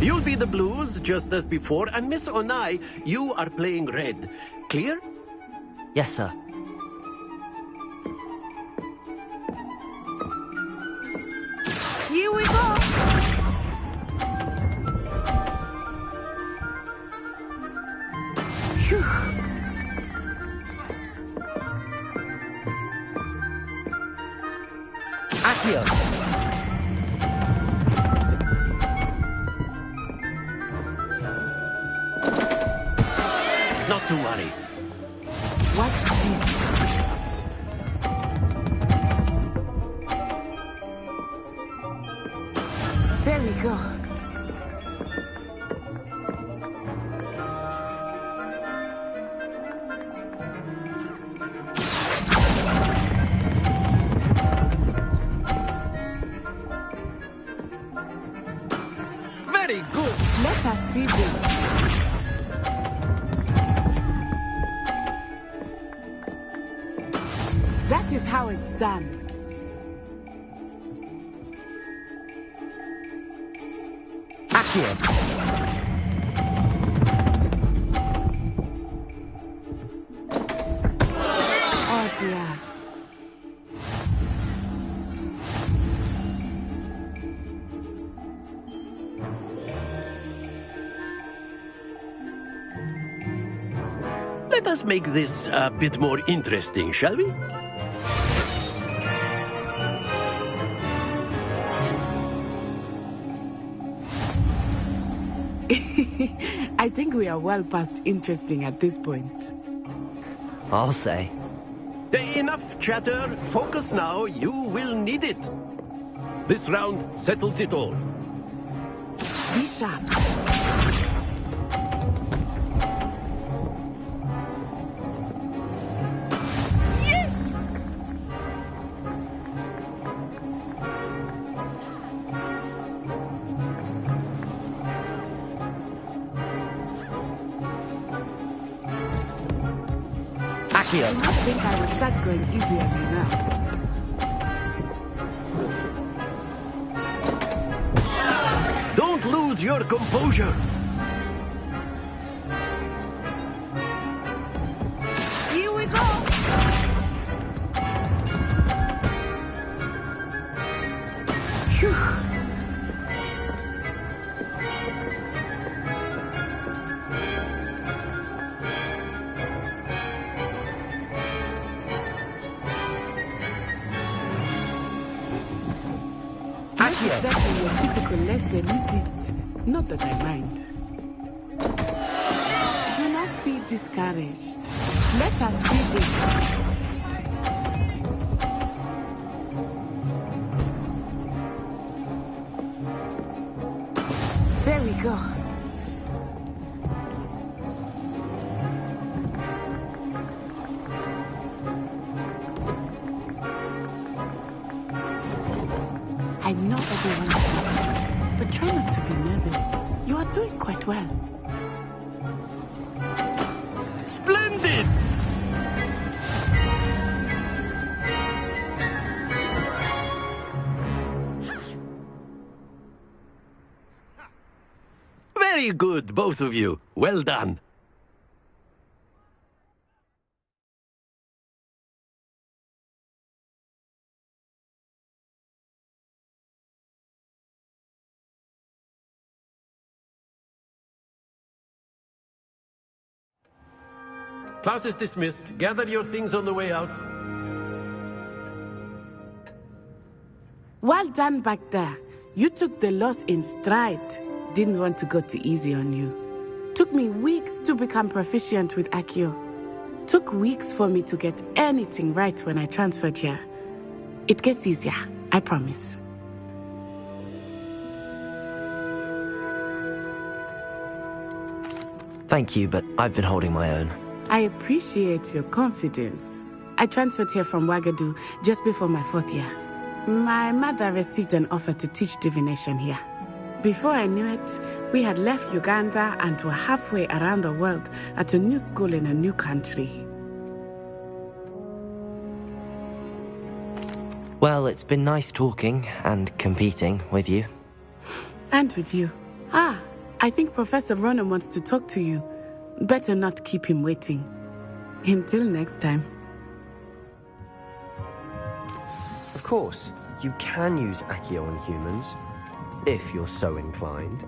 You'll be the blues, just as before, and Miss Onai, you are playing red. Clear? Yes, sir. Here we go! Phew. Accio. Not to worry. Watch this. There we go. Very good. Let us see this. That is how it's done. Accio. Oh dear. us make this a bit more interesting, shall we? I think we are well past interesting at this point. I'll say. Enough chatter. Focus now. You will need it. This round settles it all. Be sharp. I think I will start going easy on you now. Don't lose your composure. Here we go. Phew. Exactly your typical lesson, is it? Not that I mind. Do not be discouraged. Let us see this. There we go. I know everyone is watching, but try not to be nervous. You are doing quite well. Splendid! Very good, both of you. Well done. Class is dismissed. Gather your things on the way out. Well done back there. You took the loss in stride. Didn't want to go too easy on you. Took me weeks to become proficient with Accio. Took weeks for me to get anything right when I transferred here. It gets easier, I promise. Thank you, but I've been holding my own. I appreciate your confidence. I transferred here from Ouagadougou just before my 4th year. My mother received an offer to teach divination here. Before I knew it, we had left Uganda and were halfway around the world at a new school in a new country. Well, it's been nice talking and competing with you. And with you. Ah, I think Professor Ronan wants to talk to you. Better not keep him waiting. Until next time. Of course, you can use Accio on humans, if you're so inclined.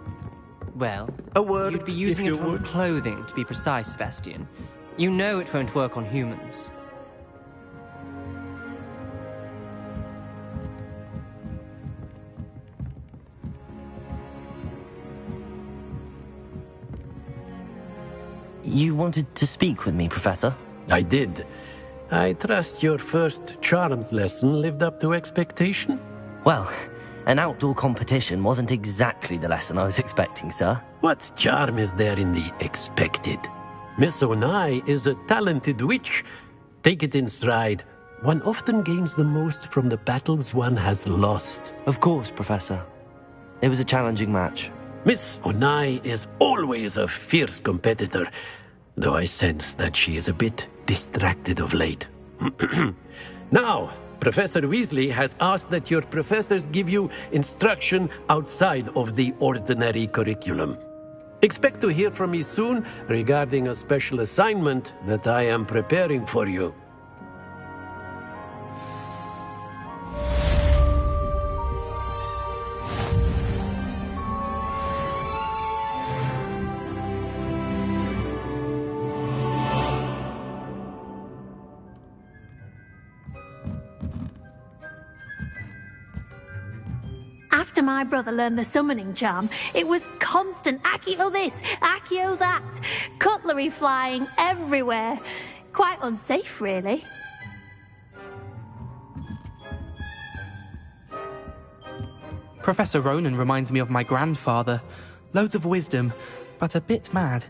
Well, a word you'd be using it on clothing, to be precise, Sebastian. You know it won't work on humans. You wanted to speak with me, Professor? I did. I trust your first charms lesson lived up to expectation? Well, an outdoor competition wasn't exactly the lesson I was expecting, sir. What charm is there in the expected? Miss Onai is a talented witch. Take it in stride. One often gains the most from the battles one has lost. Of course, Professor. It was a challenging match. Miss Onai is always a fierce competitor, though I sense that she is a bit distracted of late. Now, Professor Weasley has asked that your professors give you instruction outside of the ordinary curriculum. Expect to hear from me soon regarding a special assignment that I am preparing for you. After my brother learned the summoning charm, it was constant Accio this, Accio that, cutlery flying everywhere. Quite unsafe, really. Professor Ronan reminds me of my grandfather. Loads of wisdom, but a bit mad.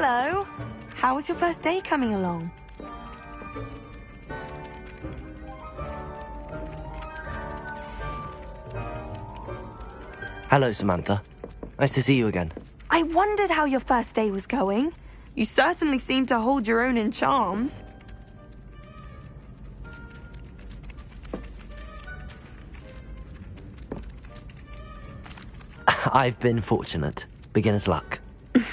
Hello. How was your first day coming along? Hello, Samantha. Nice to see you again. I wondered how your first day was going. You certainly seem to hold your own in charms. I've been fortunate. Beginner's luck.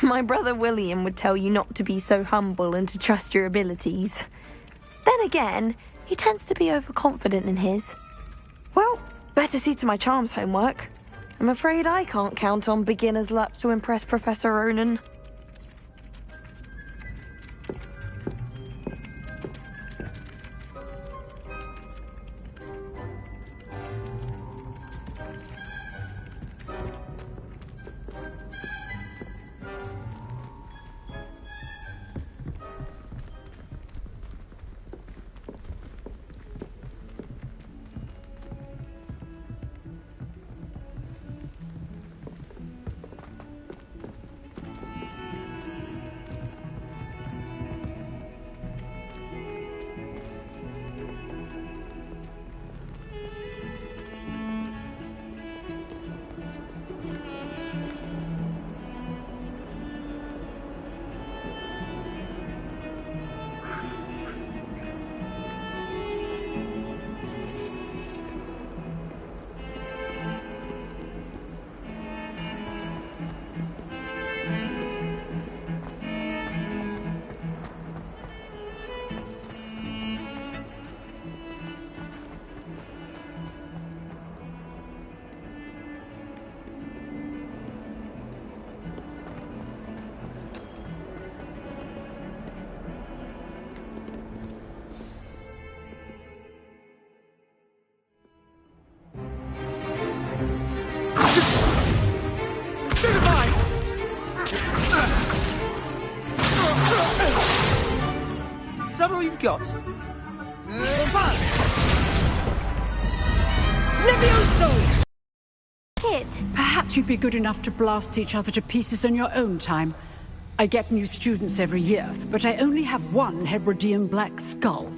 My brother William would tell you not to be so humble and to trust your abilities. Then again, he tends to be overconfident in his. Well, better see to my charms homework. I'm afraid I can't count on beginner's luck to impress Professor Ronan. that all you've got? Levioso! Kit! Perhaps you'd be good enough to blast each other to pieces on your own time. I get new students every year, but I only have one Hebridean black skull.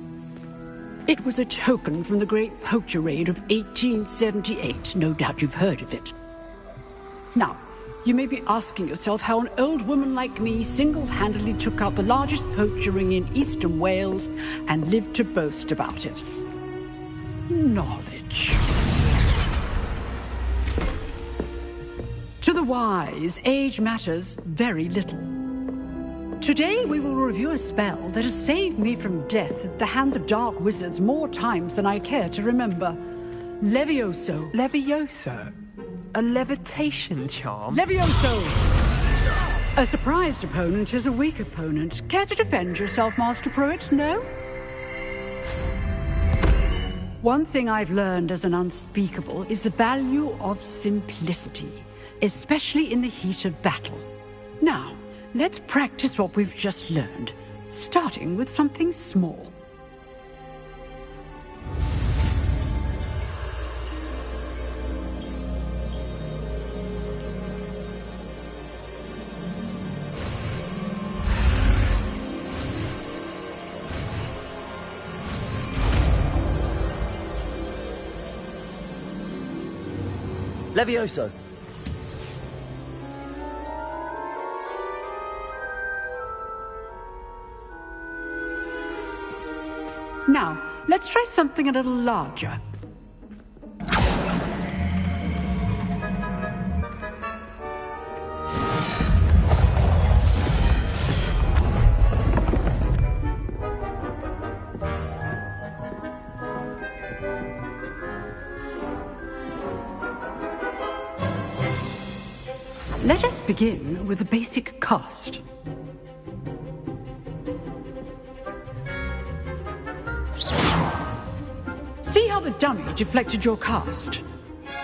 It was a token from the Great Poacher Raid of 1878. No doubt you've heard of it. Now, you may be asking yourself how an old woman like me single-handedly took out the largest poacher ring in eastern Wales and lived to boast about it. Knowledge. To the wise, age matters very little. Today we will review a spell that has saved me from death at the hands of dark wizards more times than I care to remember. Levioso. Levioso? A levitation charm? Levioso! A surprised opponent is a weak opponent. Care to defend yourself, Master Pruitt? No? One thing I've learned as an unspeakable is the value of simplicity, especially in the heat of battle. Now, let's practice what we've just learned, starting with something small. Levioso. Now, let's try something a little larger. Let us begin with the basic cast. See how the dummy deflected your cast?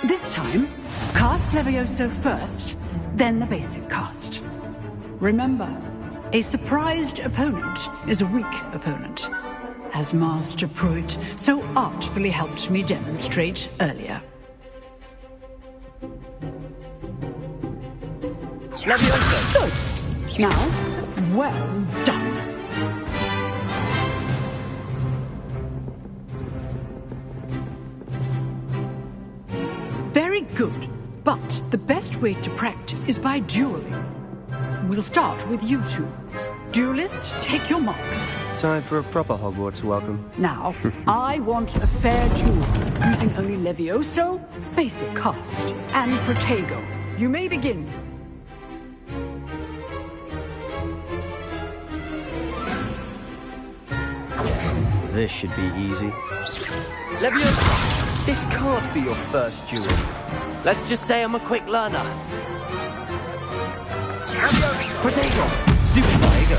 This time, cast Levioso first, then the basic cast. Remember, a surprised opponent is a weak opponent, as Master Pruitt so artfully helped me demonstrate earlier. Levioso! Good. Now, well done. Very good, but the best way to practice is by dueling. We'll start with you two. Duelists, take your marks. Time for a proper Hogwarts welcome. Now, I want a fair duel, using only Levioso, basic cast, and Protego. You may begin. This should be easy. Levioso! This can't be your first duel. Let's just say I'm a quick learner. Protego! Stupid Protego!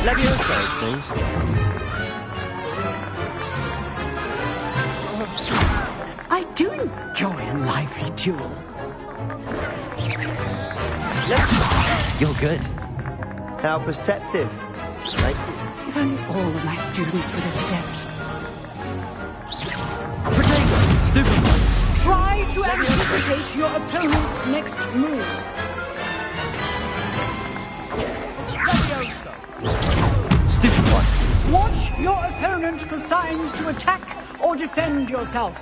Levioso! Those things. I do enjoy a lively duel. You're good. How perceptive. Thank you. If only all of my students were this adept. Protego! Stupid! Try to anticipate your opponent's next move. Stupid one! Watch your opponent for signs to attack or defend yourself.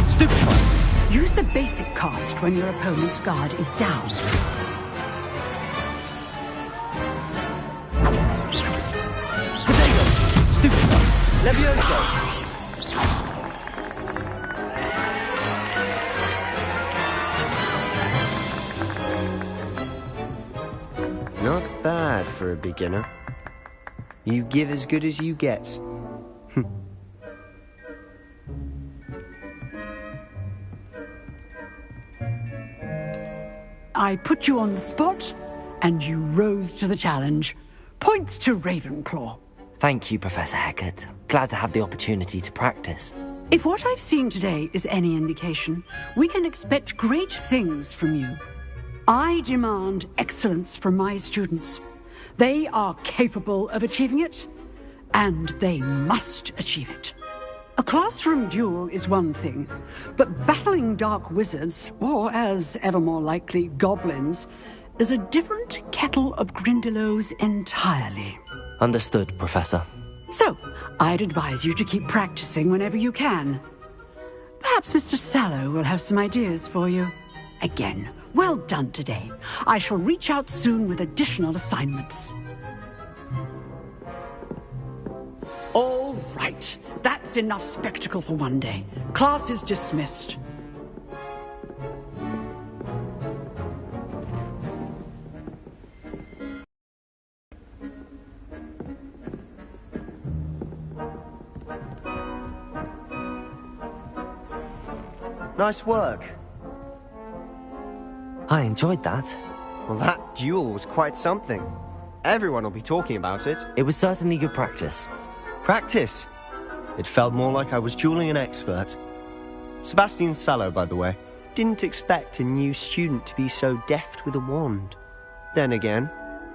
Stupid one! Use the basic cast when your opponent's guard is down. Levioso! Not bad for a beginner. You give as good as you get. I put you on the spot, and you rose to the challenge. Points to Ravenclaw. Thank you, Professor Hecat. Glad to have the opportunity to practice. If what I've seen today is any indication, we can expect great things from you. I demand excellence from my students. They are capable of achieving it, and they must achieve it. A classroom duel is one thing, but battling dark wizards, or as ever more likely, goblins, is a different kettle of Grindylows entirely. Understood, Professor. So, I'd advise you to keep practicing whenever you can. Perhaps Mr. Sallow will have some ideas for you. Again, well done today. I shall reach out soon with additional assignments. All right. That's enough spectacle for one day. Class is dismissed. Nice work. I enjoyed that. Well, that duel was quite something. Everyone will be talking about it. It was certainly good practice. Practice? It felt more like I was dueling an expert. Sebastian Sallow, by the way. Didn't expect a new student to be so deft with a wand. Then again,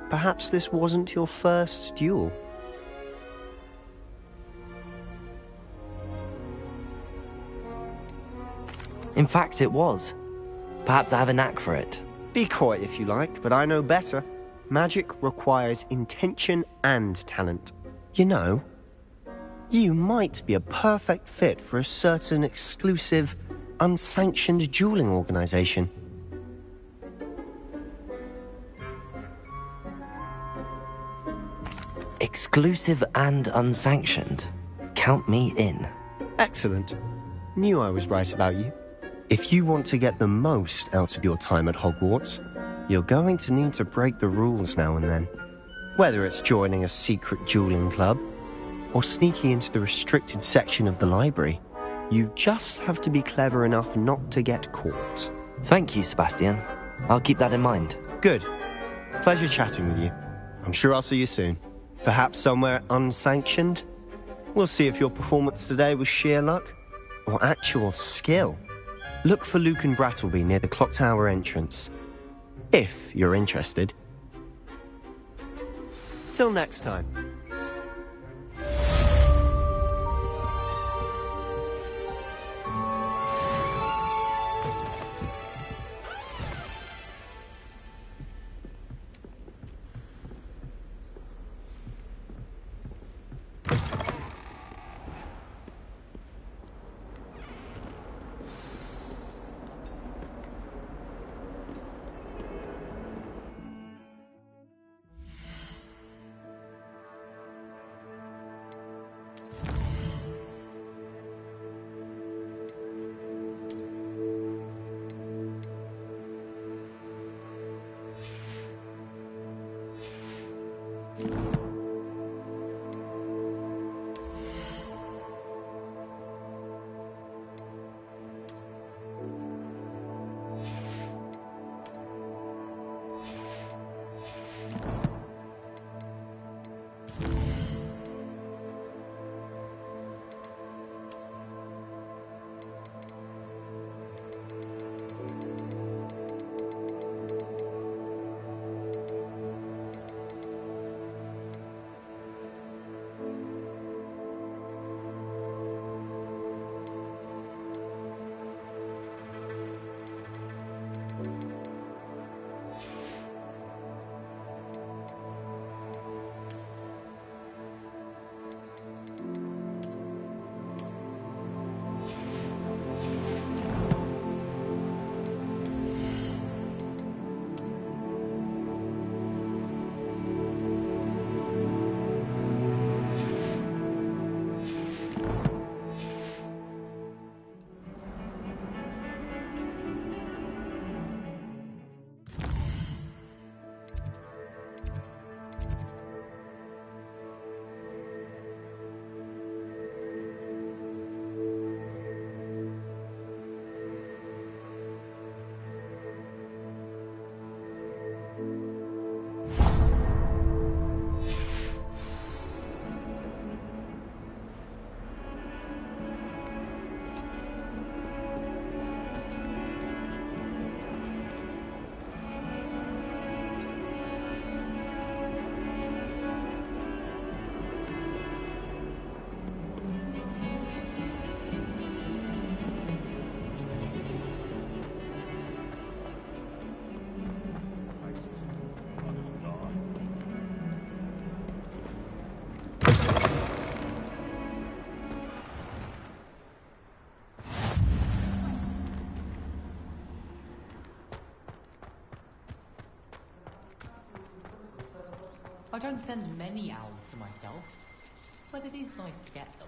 perhaps this wasn't your first duel. In fact, it was. Perhaps I have a knack for it. Be coy if you like, but I know better. Magic requires intention and talent. You know, you might be a perfect fit for a certain exclusive, unsanctioned dueling organization. Exclusive and unsanctioned. Count me in. Excellent. Knew I was right about you. If you want to get the most out of your time at Hogwarts, you're going to need to break the rules now and then. Whether it's joining a secret dueling club, or sneaking into the restricted section of the library, you just have to be clever enough not to get caught. Thank you, Sebastian. I'll keep that in mind. Good. Pleasure chatting with you. I'm sure I'll see you soon. Perhaps somewhere unsanctioned? We'll see if your performance today was sheer luck, or actual skill. Look for Luke and Brattleby near the clock tower entrance, if you're interested. Till next time. I don't send many owls to myself, but it is nice to get them.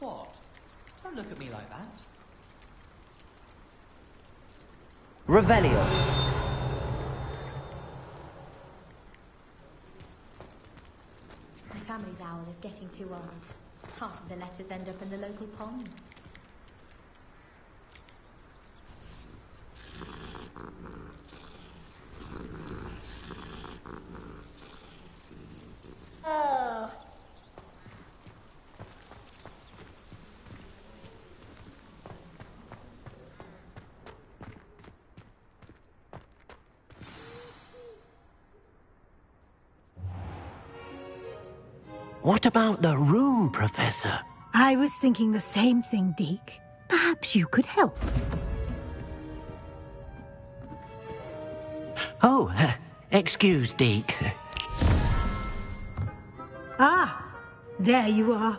What? Don't look at me like that. Revelio. My family's owl is getting too old. Half of the letters end up in the local pond. Oh. What about the room, Professor? I was thinking the same thing, Deke. Perhaps you could help. Oh, excuse, Deke. Ah, there you are.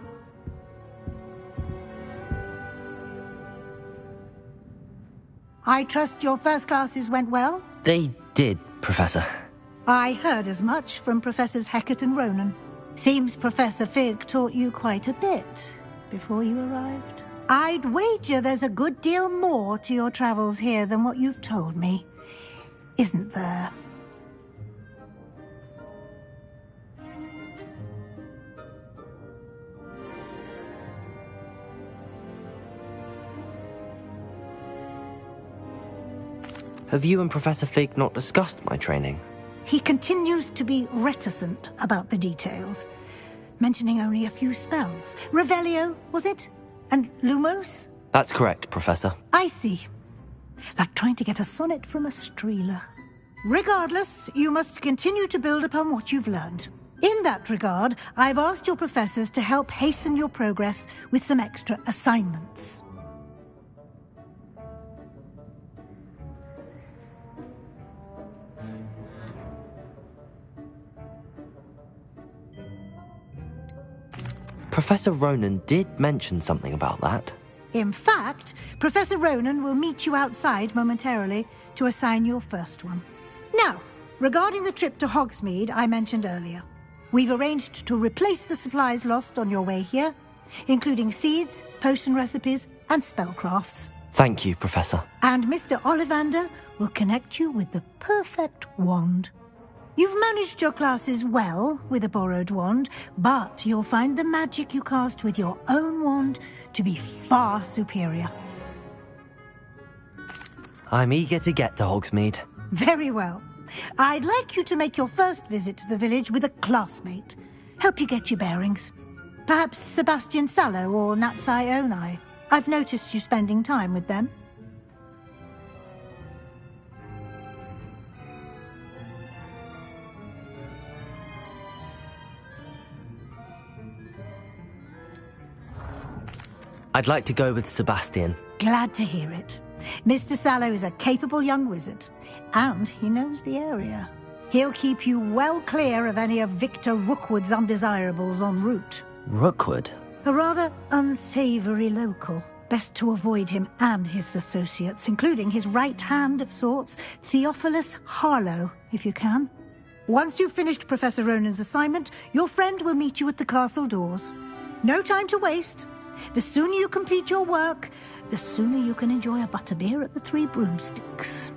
I trust your first classes went well? They did, Professor. I heard as much from Professors Hecat and Ronan. Seems Professor Fig taught you quite a bit before you arrived. I'd wager there's a good deal more to your travels here than what you've told me, isn't there? Have you and Professor Fig not discussed my training? He continues to be reticent about the details, mentioning only a few spells. Revelio, was it? And Lumos? That's correct, Professor. I see. Like trying to get a sonnet from a streeler. Regardless, you must continue to build upon what you've learned. In that regard, I've asked your professors to help hasten your progress with some extra assignments. Professor Ronan did mention something about that. In fact, Professor Ronan will meet you outside momentarily to assign your first one. Now, regarding the trip to Hogsmeade I mentioned earlier, we've arranged to replace the supplies lost on your way here, including seeds, potion recipes, and spellcrafts. Thank you, Professor. And Mr. Ollivander will connect you with the perfect wand. You've managed your classes well with a borrowed wand, but you'll find the magic you cast with your own wand to be far superior. I'm eager to get to Hogsmeade. Very well. I'd like you to make your first visit to the village with a classmate. Help you get your bearings. Perhaps Sebastian Sallow or Natsai Onai. I've noticed you spending time with them. I'd like to go with Sebastian. Glad to hear it. Mr. Sallow is a capable young wizard, and he knows the area. He'll keep you well clear of any of Victor Rookwood's undesirables en route. Rookwood? A rather unsavory local. Best to avoid him and his associates, including his right hand of sorts, Theophilus Harlow, if you can. Once you've finished Professor Ronan's assignment, your friend will meet you at the castle doors. No time to waste. The sooner you complete your work, the sooner you can enjoy a butterbeer at the Three Broomsticks.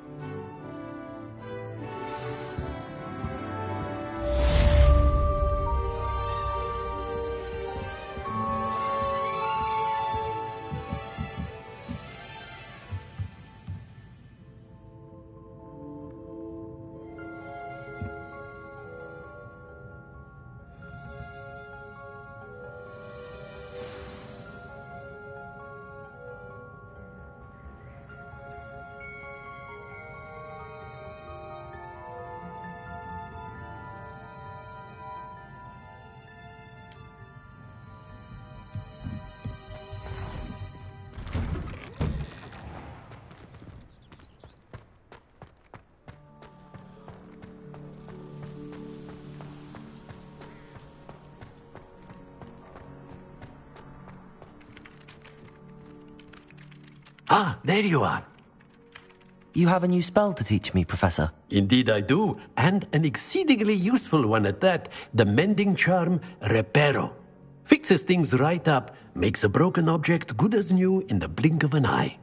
Ah, there you are. You have a new spell to teach me, Professor. Indeed I do, and an exceedingly useful one at that. The mending charm, Reparo. Fixes things right up, makes a broken object good as new in the blink of an eye.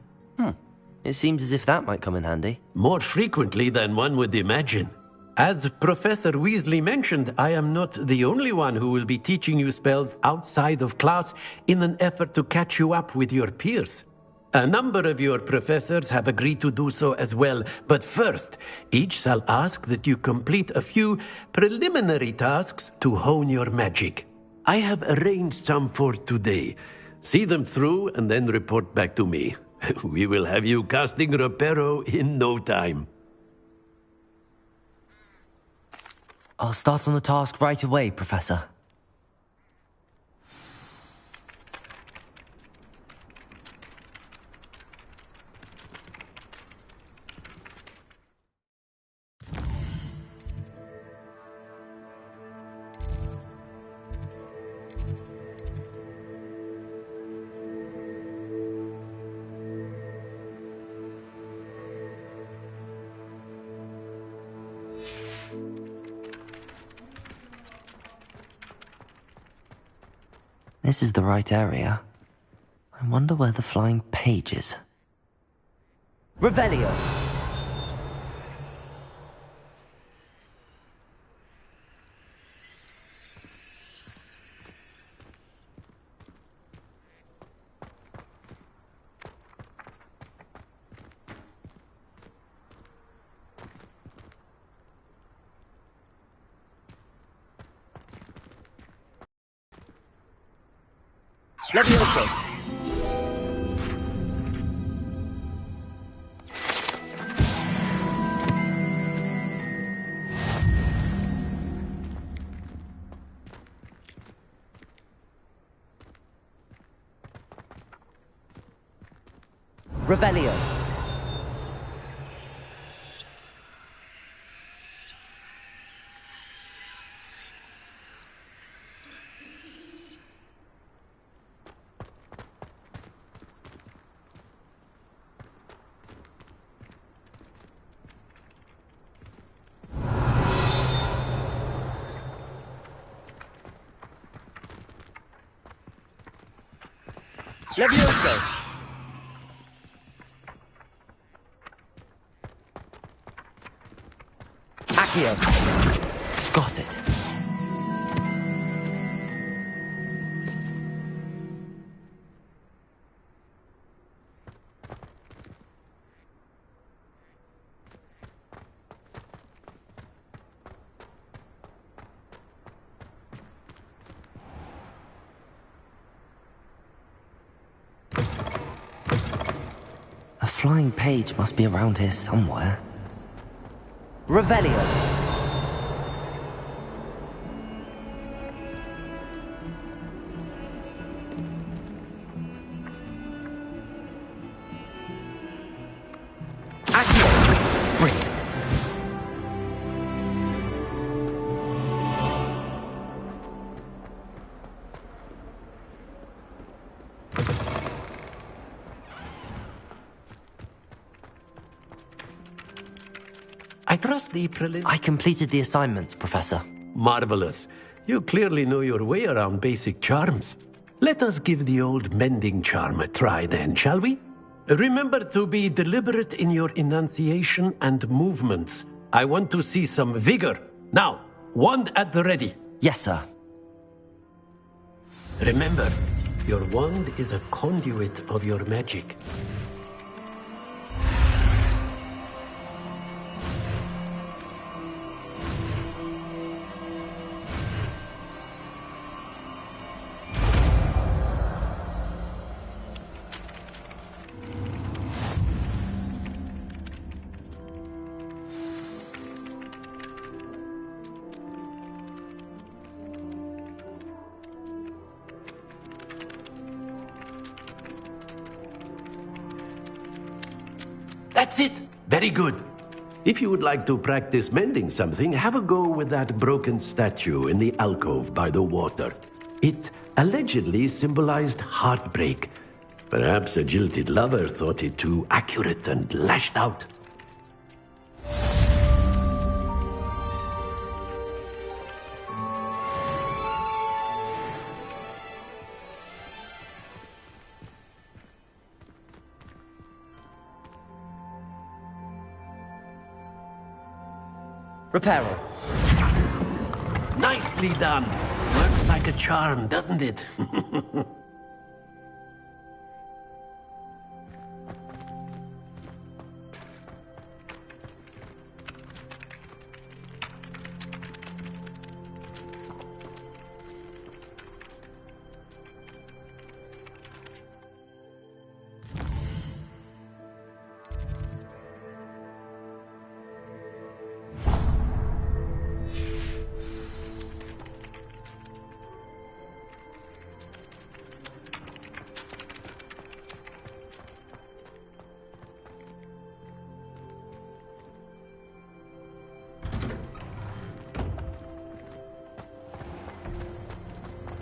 It seems as if that might come in handy. More frequently than one would imagine. As Professor Weasley mentioned, I am not the only one who will be teaching you spells outside of class in an effort to catch you up with your peers. A number of your professors have agreed to do so as well, but first, each shall ask that you complete a few preliminary tasks to hone your magic. I have arranged some for today. See them through and then report back to me. We will have you casting Reparo in no time. I'll start on the task right away, Professor. This is the right area. I wonder where the flying page is. Revelio! Levioso! Revelio! Levioso! Accio! Got it. A flying page must be around here somewhere. Revelio! Accio! Brilliant. I trust the I completed the assignments, Professor. Marvelous. You clearly know your way around basic charms. Let us give the old mending charm a try then, shall we? Remember to be deliberate in your enunciation and movements. I want to see some vigor. Now, wand at the ready. Yes, sir. Remember, your wand is a conduit of your magic. That's it. Very good. If you would like to practice mending something, have a go with that broken statue in the alcove by the water. It allegedly symbolized heartbreak. Perhaps a jilted lover thought it too accurate and lashed out. Reparo. Nicely done. Works like a charm, doesn't it?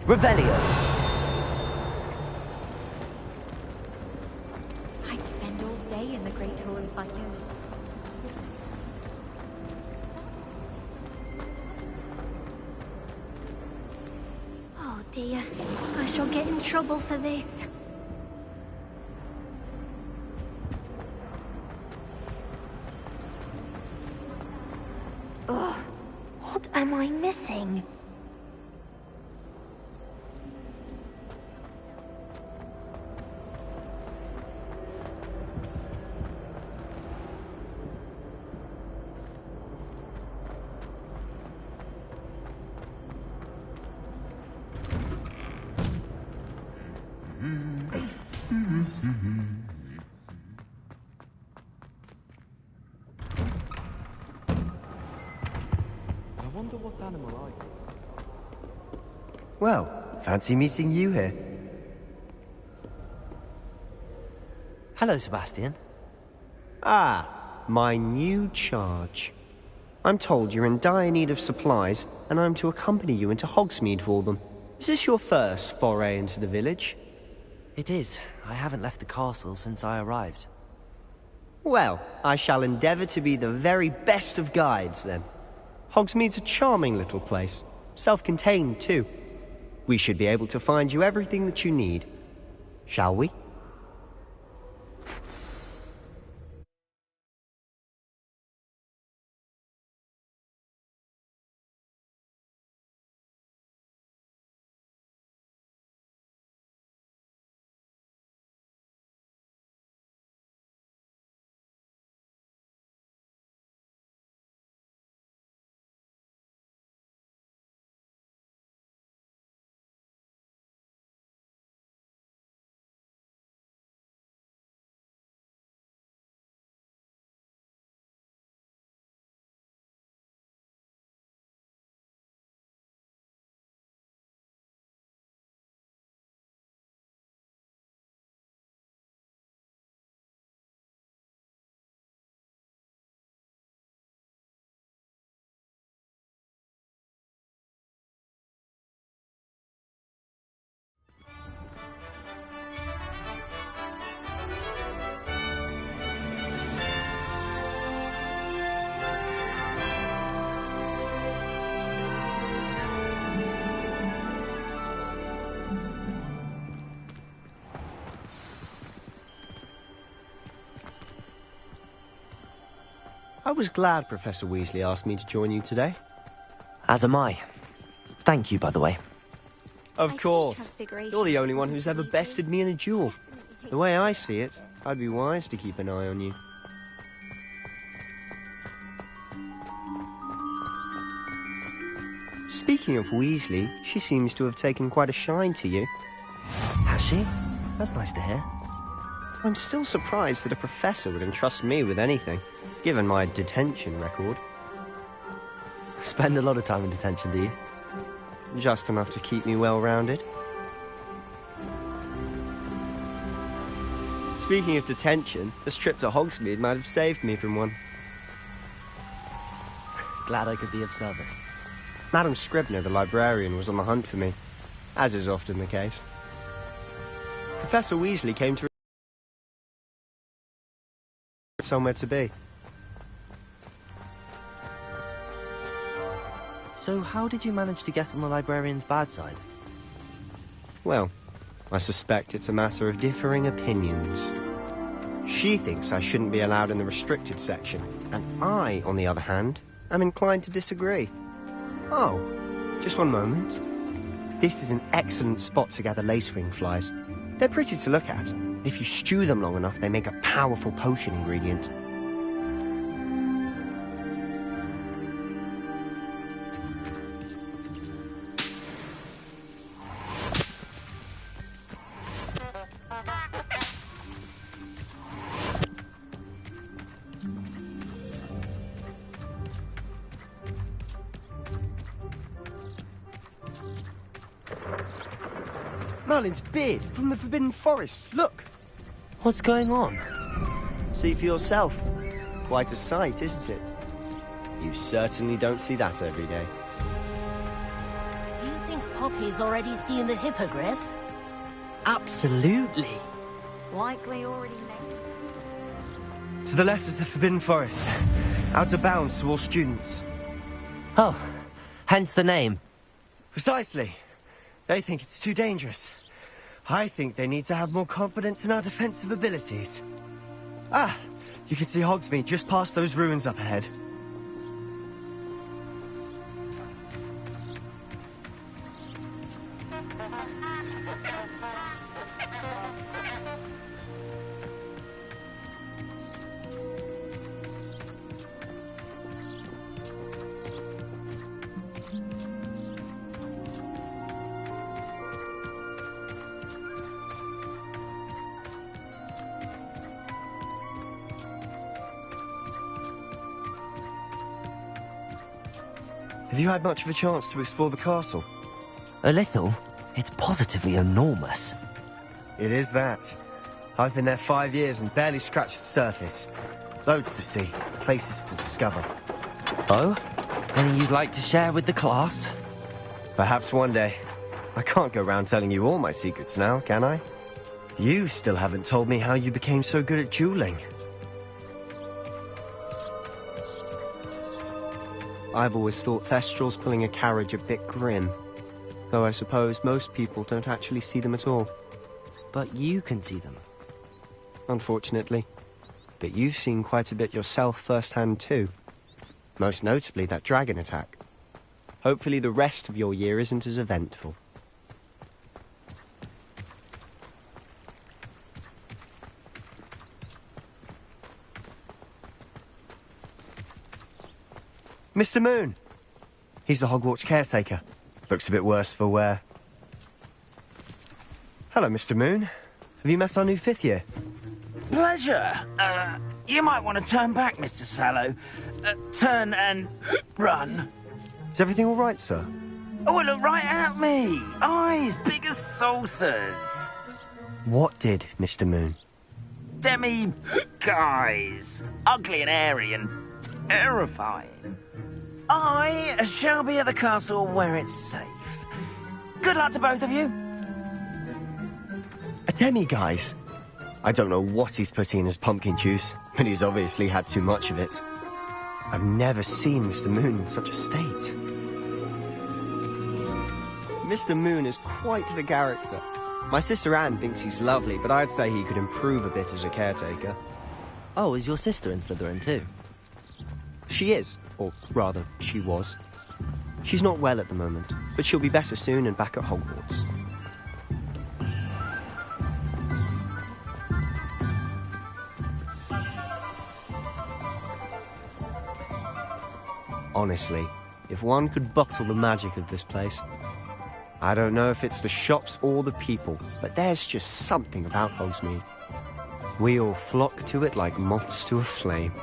Revelio. I'd spend all day in the Great Hall if I could. Oh dear, I shall get in trouble for this. Ugh, what am I missing? I wonder what animal I... Well, fancy meeting you here. Hello, Sebastian. Ah, my new charge. I'm told you're in dire need of supplies, and I'm to accompany you into Hogsmeade for them. Is this your first foray into the village? It is. I haven't left the castle since I arrived. Well, I shall endeavour to be the very best of guides, then. Hogsmeade's a charming little place. Self-contained, too. We should be able to find you everything that you need. Shall we? I was glad Professor Weasley asked me to join you today. As am I. Thank you, by the way. Of course. You're the only one who's ever bested me in a duel. The way I see it, I'd be wise to keep an eye on you. Speaking of Weasley, she seems to have taken quite a shine to you. Has she? That's nice to hear. I'm still surprised that a professor would entrust me with anything, given my detention record. Spend a lot of time in detention, do you? Just enough to keep me well-rounded. Speaking of detention, this trip to Hogsmeade might have saved me from one. Glad I could be of service. Madam Scribner, the librarian, was on the hunt for me, as is often the case. Professor Weasley came to somewhere to be. So how did you manage to get on the librarian's bad side? Well, I suspect it's a matter of differing opinions. She thinks I shouldn't be allowed in the restricted section, and I, on the other hand, I'm inclined to disagree. Oh, just one moment. This is an excellent spot to gather lacewing flies. They're pretty to look at. If you stew them long enough, they make a powerful potion ingredient. Merlin's beard from the Forbidden Forest. Look! What's going on? See for yourself. Quite a sight, isn't it? You certainly don't see that every day. Do you think Poppy's already seen the hippogriffs? Absolutely. Likely already know. To the left is the Forbidden Forest. Out of bounds to all students. Oh, hence the name. Precisely. They think it's too dangerous. I think they need to have more confidence in our defensive abilities. Ah, you can see Hogsmeade just past those ruins up ahead. Have you had much of a chance to explore the castle? A little. It's positively enormous. It is that. I've been there 5 years and barely scratched the surface. Loads to see, places to discover. Oh? Any you'd like to share with the class? Perhaps one day. I can't go round telling you all my secrets now, can I? You still haven't told me how you became so good at dueling. I've always thought Thestrals pulling a carriage a bit grim. Though I suppose most people don't actually see them at all. But you can see them. Unfortunately. But you've seen quite a bit yourself firsthand too. Most notably that dragon attack. Hopefully the rest of your year isn't as eventful. Mr. Moon! He's the Hogwarts caretaker. Looks a bit worse for wear. Hello, Mr. Moon. Have you met our new 5th year? Pleasure. You might want to turn back, Mr. Sallow. Turn and run. Is everything all right, sir? Oh, look right at me. Eyes big as saucers. What did, Mr. Moon? Guys. Ugly and airy and terrifying. I shall be at the castle where it's safe. Good luck to both of you. A demi-guise? I don't know what he's putting in his pumpkin juice, but he's obviously had too much of it. I've never seen Mr. Moon in such a state. Mr. Moon is quite the character. My sister Anne thinks he's lovely, but I'd say he could improve a bit as a caretaker. Oh, is your sister in Slytherin too? She is. Or rather, she was. She's not well at the moment, but she'll be better soon and back at Hogwarts. Honestly, if one could bottle the magic of this place. I don't know if it's the shops or the people, but there's just something about Hogsmeade. We all flock to it like moths to a flame.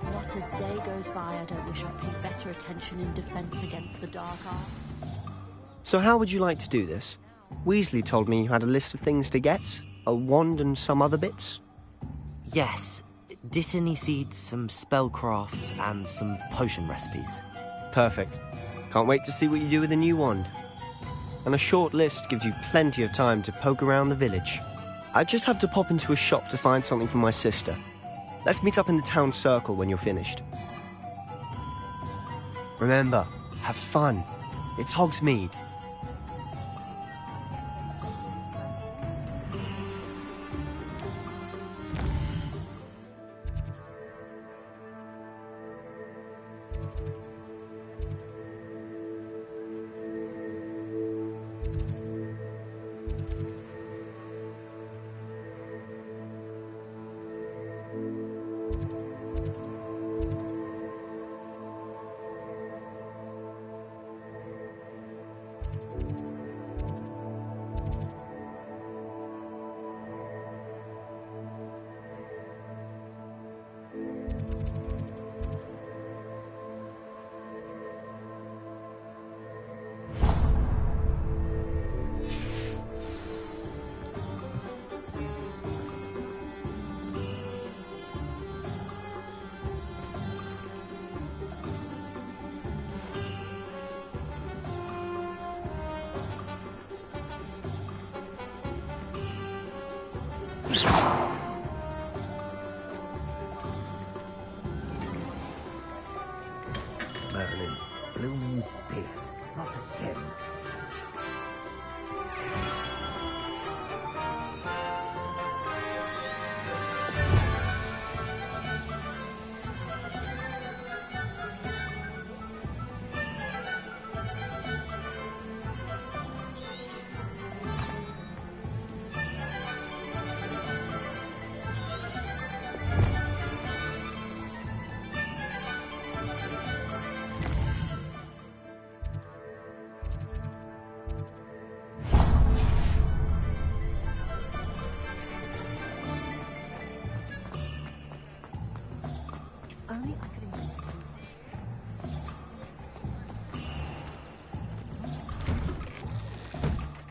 Not a day goes by I don't wish I paid better attention in defense against the dark arts. So how would you like to do this? Weasley told me you had a list of things to get, a wand and some other bits. Yes. Dittany seeds, some spellcrafts, and some potion recipes. Perfect. Can't wait to see what you do with the new wand. And a short list gives you plenty of time to poke around the village. I just have to pop into a shop to find something for my sister. Let's meet up in the town circle when you're finished. Remember, have fun. It's Hogsmeade. blooming beard. Not again.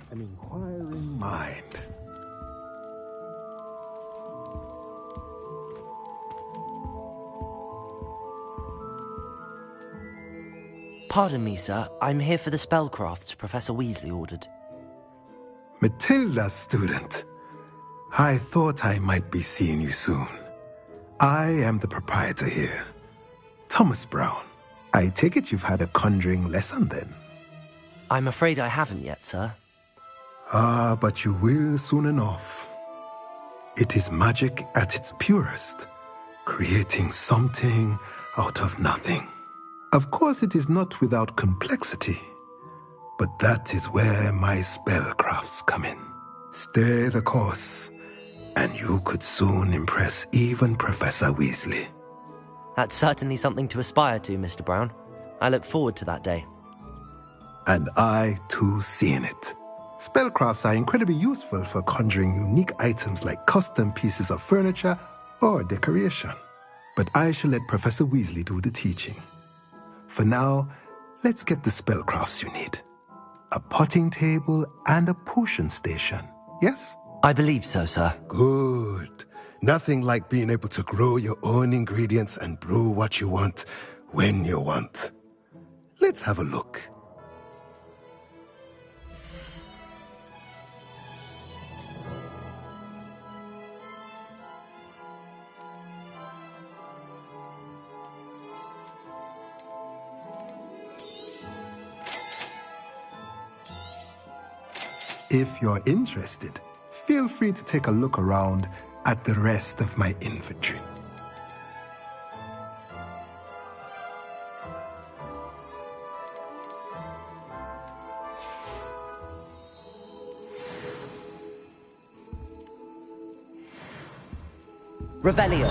An inquiring mind. Pardon me, sir. I'm here for the spellcrafts Professor Weasley ordered. Matilda's student. I thought I might be seeing you soon. I am the proprietor here, Thomas Brown. I take it you've had a conjuring lesson then? I'm afraid I haven't yet, sir. Ah, but you will soon enough. It is magic at its purest, creating something out of nothing. Of course, it is not without complexity, but that is where my spellcrafts come in. Stay the course, and you could soon impress even Professor Weasley. That's certainly something to aspire to, Mr. Brown. I look forward to that day. And I, too, seeing it. Spellcrafts are incredibly useful for conjuring unique items like custom pieces of furniture or decoration. But I shall let Professor Weasley do the teaching. For now, let's get the spellcrafts you need. A potting table and a potion station, yes? I believe so, sir. Good. Nothing like being able to grow your own ingredients and brew what you want, when you want. Let's have a look. If you're interested, feel free to take a look around at the rest of my inventory. Revelio.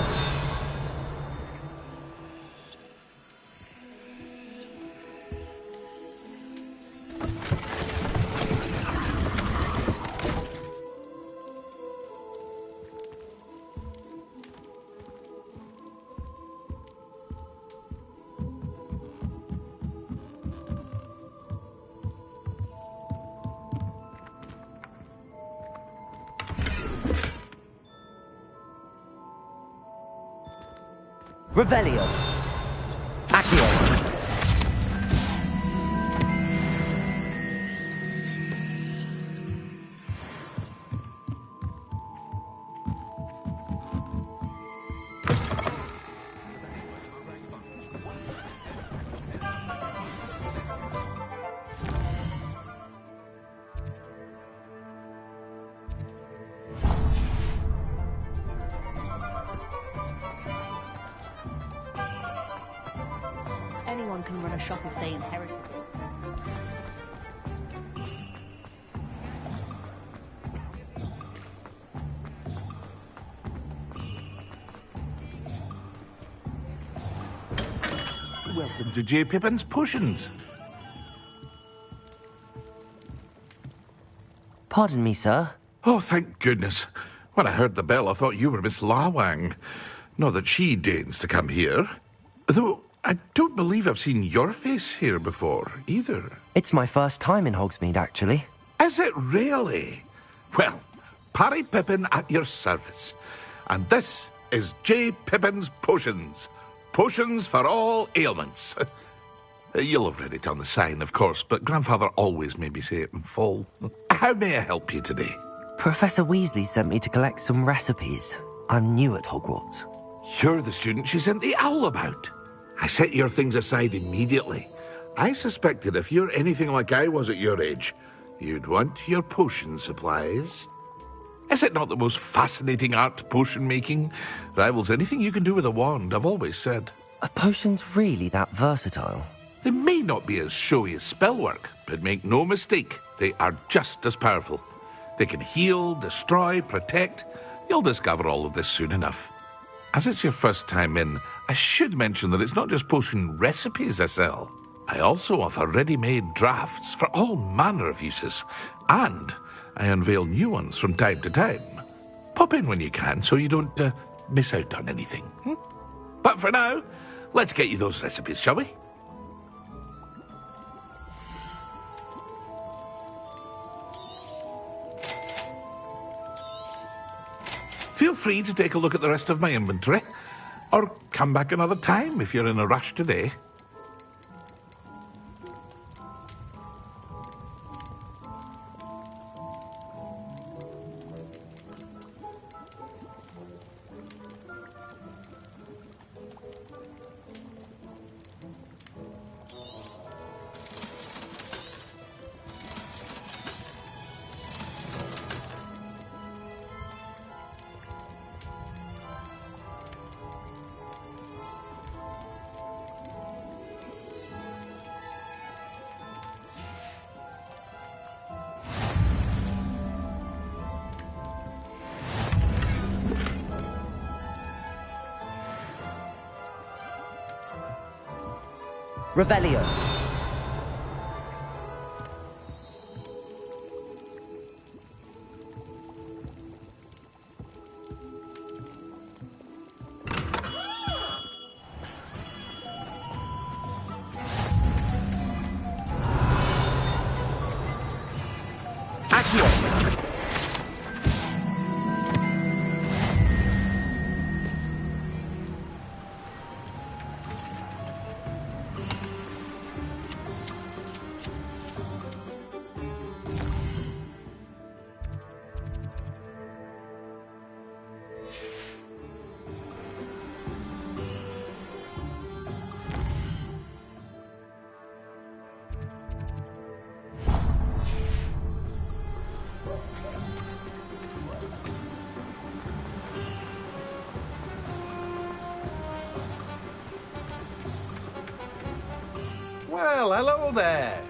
Revelio. Accio. Anyone can run a shop if they inherit it. Welcome to J. Pippin's Potions. Pardon me, sir. Oh, thank goodness. When I heard the bell, I thought you were Miss Lawang. Not that she deigns to come here. Though I don't believe I've seen your face here before, either. It's my first time in Hogsmeade, actually. Is it really? Well, Parry Pippin at your service. And this is J. Pippin's Potions. Potions for all ailments. You'll have read it on the sign, of course, but Grandfather always made me say it in full. How may I help you today? Professor Weasley sent me to collect some recipes. I'm new at Hogwarts. You're the student she sent the owl about. I set your things aside immediately. I suspected if you're anything like I was at your age, you'd want your potion supplies. Is it not the most fascinating art, potion making? Rivals anything you can do with a wand, I've always said. Are potions really that versatile? They may not be as showy as spellwork, but make no mistake, they are just as powerful. They can heal, destroy, protect. You'll discover all of this soon enough. As it's your first time in, I should mention that it's not just potion recipes I sell. I also offer ready-made drafts for all manner of uses, and I unveil new ones from time to time. Pop in when you can so you don't miss out on anything. But for now, let's get you those recipes, shall we? Feel free to take a look at the rest of my inventory, or come back another time if you're in a rush today. Revelio. Well, hello there.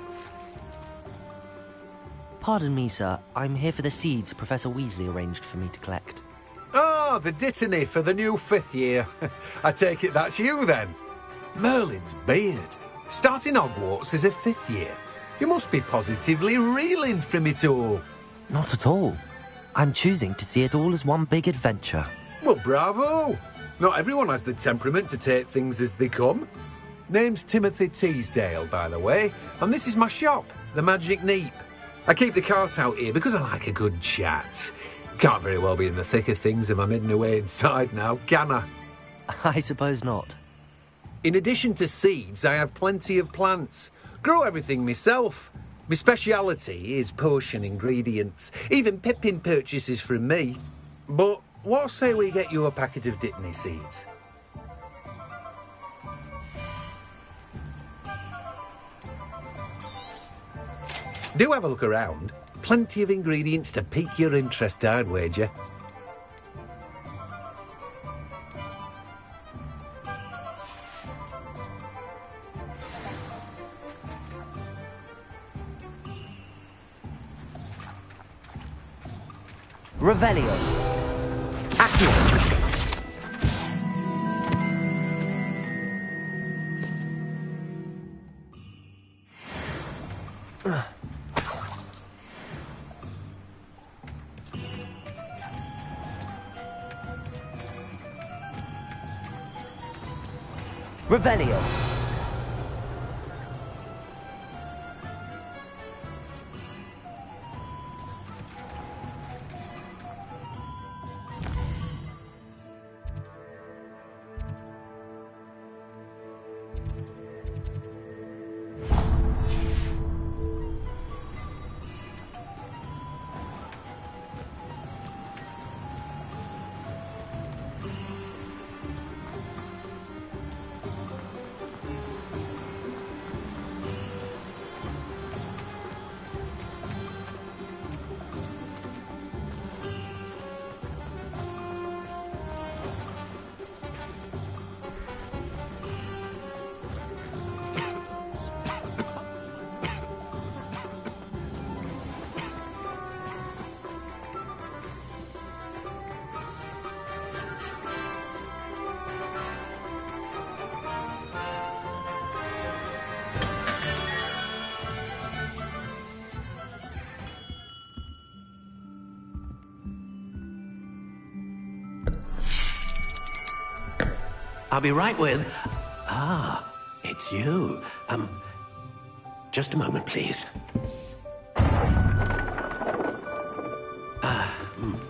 Pardon me, sir. I'm here for the seeds Professor Weasley arranged for me to collect. Oh, the dittany for the new 5th year. I take it that's you, then. Merlin's beard. Starting Hogwarts as a 5th year. You must be positively reeling from it all. Not at all. I'm choosing to see it all as one big adventure. Well, bravo. Not everyone has the temperament to take things as they come. Name's Timothy Teasdale, by the way, and this is my shop, the Magic Neep. I keep the cart out here because I like a good chat. Can't very well be in the thick of things if I'm hidden away inside now, can I? I suppose not. In addition to seeds, I have plenty of plants. Grow everything myself. My speciality is potion ingredients. Even Pippin purchases from me. But what say we get you a packet of dittany seeds? Do have a look around. Plenty of ingredients to pique your interest, I'd wager. Revelio. Accio. Revelio. I'll be right with... Ah, it's you. Just a moment, please.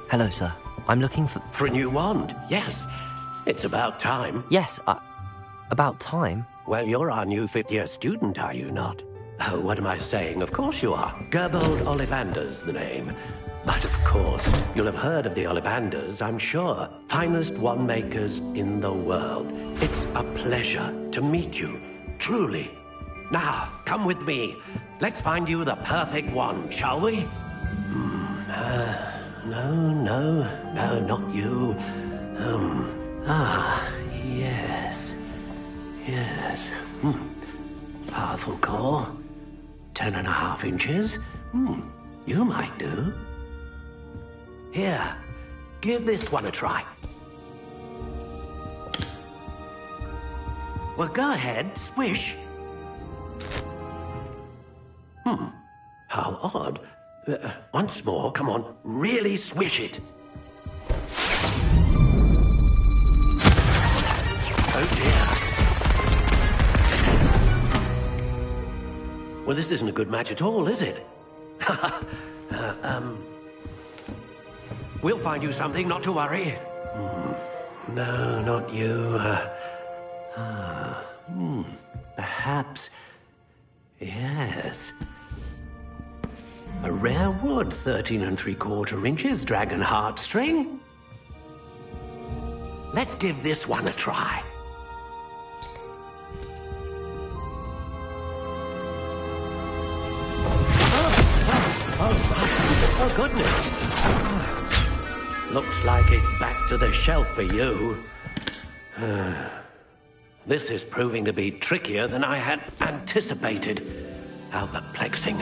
Hello, sir. I'm looking for... For a new wand, yes. It's about time. Yes, about time? Well, you're our new fifth-year student, are you not? Oh, what am I saying? Of course you are. Gerbold Ollivander's the name. But of course, you'll have heard of the Ollivanders, I'm sure. Finest wand makers in the world. It's a pleasure to meet you, truly. Now, come with me. Let's find you the perfect wand, shall we? No, not you. Yes. Powerful core. 10.5 inches. You might do. Here, give this one a try. Well, go ahead, swish. How odd. Once more, come on, really swish it. Oh dear. Well, this isn't a good match at all, is it? We'll find you something, not to worry. No, not you. Perhaps... Yes. A rare wood, 13 3/4 inches, dragon heartstring. Let's give this one a try. Oh, goodness. Looks like it's back to the shelf for you. This is proving to be trickier than I had anticipated. How perplexing.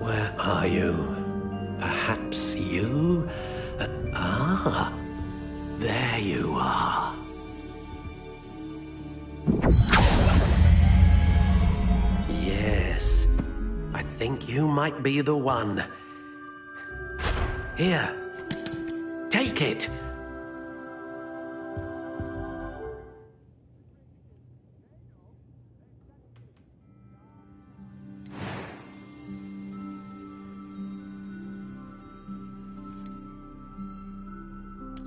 Where are you? Perhaps you? There you are. Yes, I think you might be the one. Here, take it.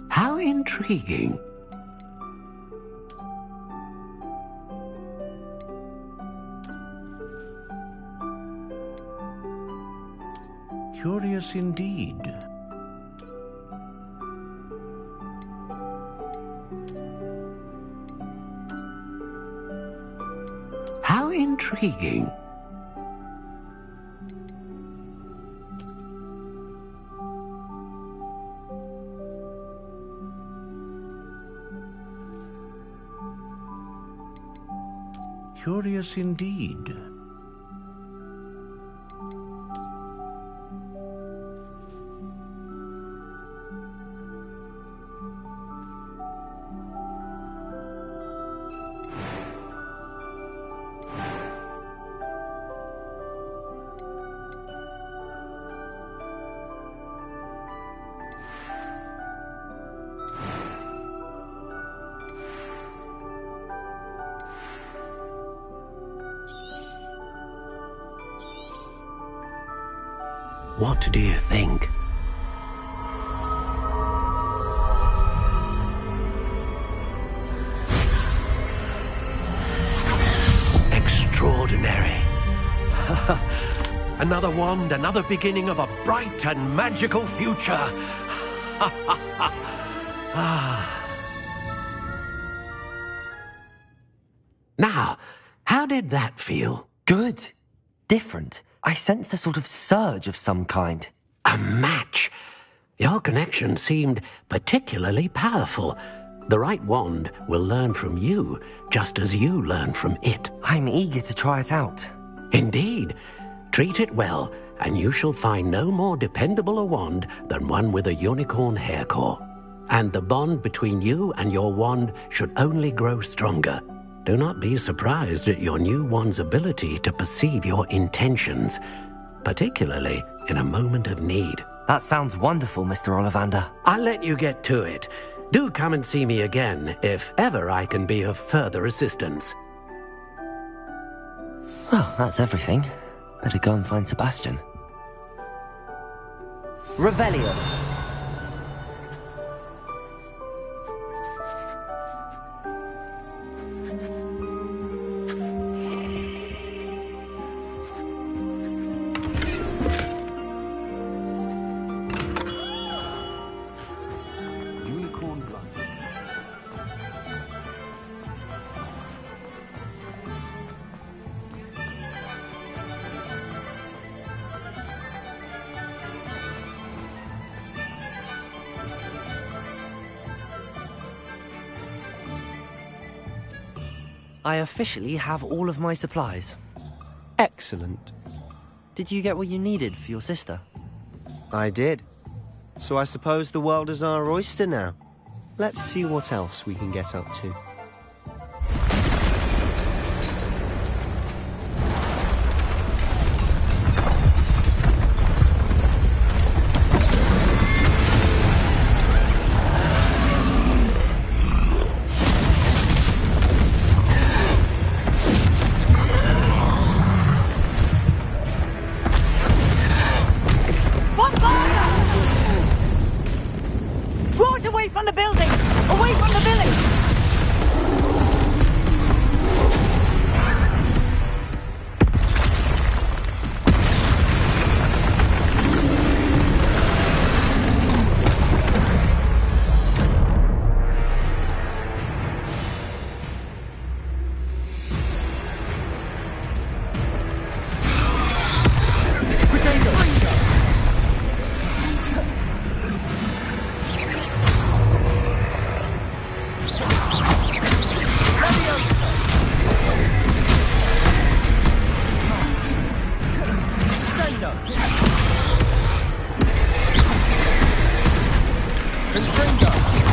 How intriguing. Curious indeed. How intriguing. Curious indeed. What do you think? Extraordinary. Another wand, another beginning of a bright and magical future. Now, how did that feel? Good. Different. I sensed a sort of surge of some kind. A match. Your connection seemed particularly powerful. The right wand will learn from you, just as you learn from it. I'm eager to try it out. Indeed. Treat it well, and you shall find no more dependable a wand than one with a unicorn hair core. And the bond between you and your wand should only grow stronger. Do not be surprised at your new wand's ability to perceive your intentions, particularly in a moment of need. That sounds wonderful, Mr. Ollivander. I'll let you get to it. Do come and see me again if ever I can be of further assistance. Well, that's everything. Better go and find Sebastian. Revelio. I officially have all of my supplies. Excellent. Did you get what you needed for your sister? I did. So I suppose the world is our oyster now. Let's see what else we can get up to.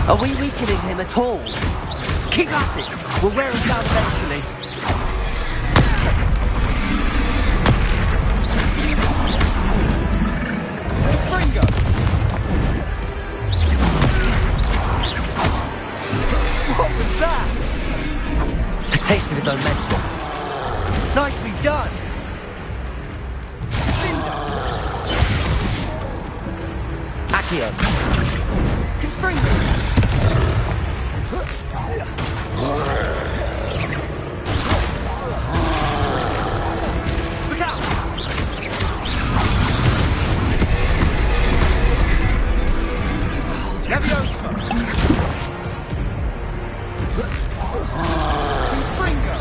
Are we weakening him at all? Keep at it! We'll wear him down eventually. What was that? A taste of his own medicine. Nicely done! Accio. Confringo! Look out! Leviosa! Confringo!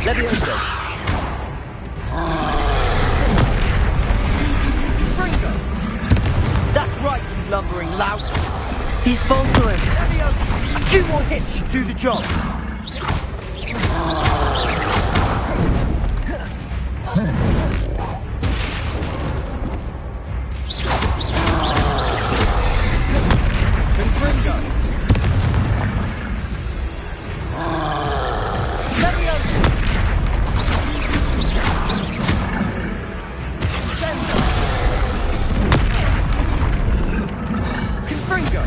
Leviosa. Confringo! That's right, you lumbering lout! He's faltering! Leviosa! A few more hits should do the job! Confringo! Leviosa! Confringo! Defendo! Confringo!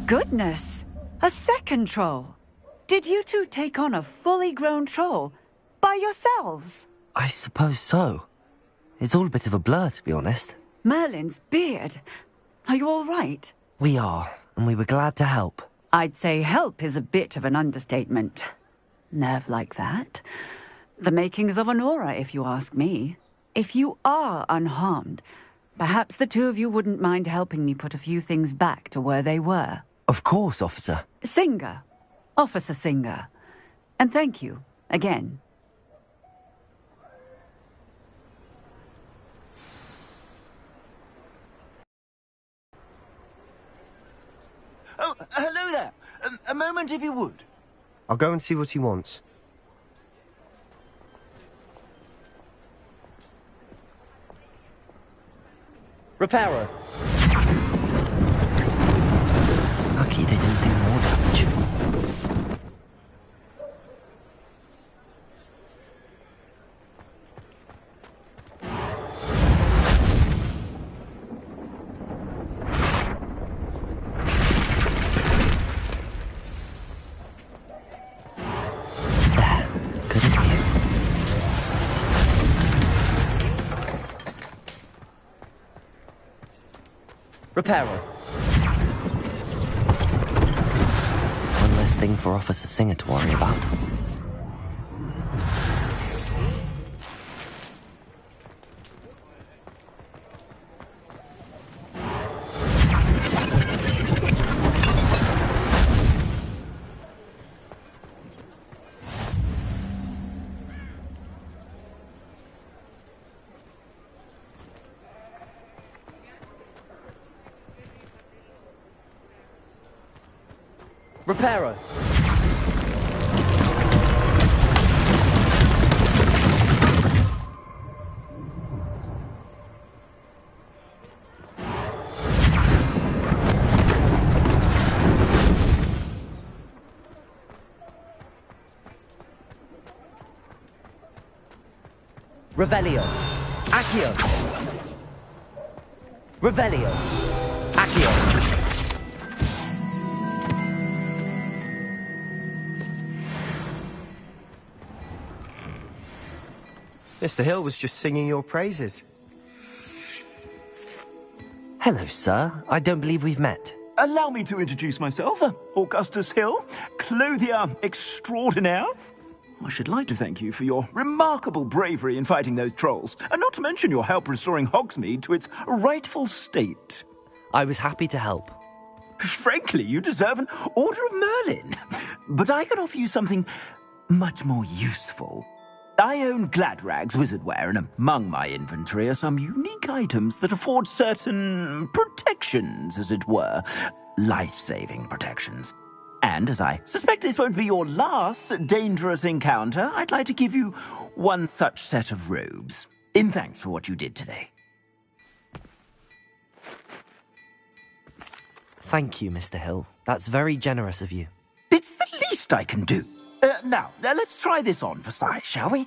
Goodness! A second troll! Did you two take on a fully grown troll? By yourselves? I suppose so. It's all a bit of a blur, to be honest. Merlin's beard. Are you all right? We are, and we were glad to help. I'd say help is a bit of an understatement. Nerve like that. The makings of an aura, if you ask me. If you are unharmed, perhaps the two of you wouldn't mind helping me put a few things back to where they were. Of course, officer. Singer. Officer Singer. And thank you, again. Oh, hello there. A moment, if you would. I'll go and see what he wants. Reparo. Lucky they didn't do more damage. Good as new. Reparo. One less thing for Officer Singer to worry about. Reparo. Revelio. Accio. Revelio. Accio. Mr. Hill was just singing your praises. Hello, sir. I don't believe we've met. Allow me to introduce myself, Augustus Hill, clothier extraordinaire. I should like to thank you for your remarkable bravery in fighting those trolls, and not to mention your help restoring Hogsmeade to its rightful state. I was happy to help. Frankly, you deserve an Order of Merlin. But I can offer you something much more useful. I own Gladrag's wizardware, and among my inventory are some unique items that afford certain protections, as it were. Life-saving protections. And as I suspect this won't be your last dangerous encounter, I'd like to give you one such set of robes, in thanks for what you did today. Thank you, Mr. Hill. That's very generous of you. It's the least I can do. Now, let's try this on for size, shall we?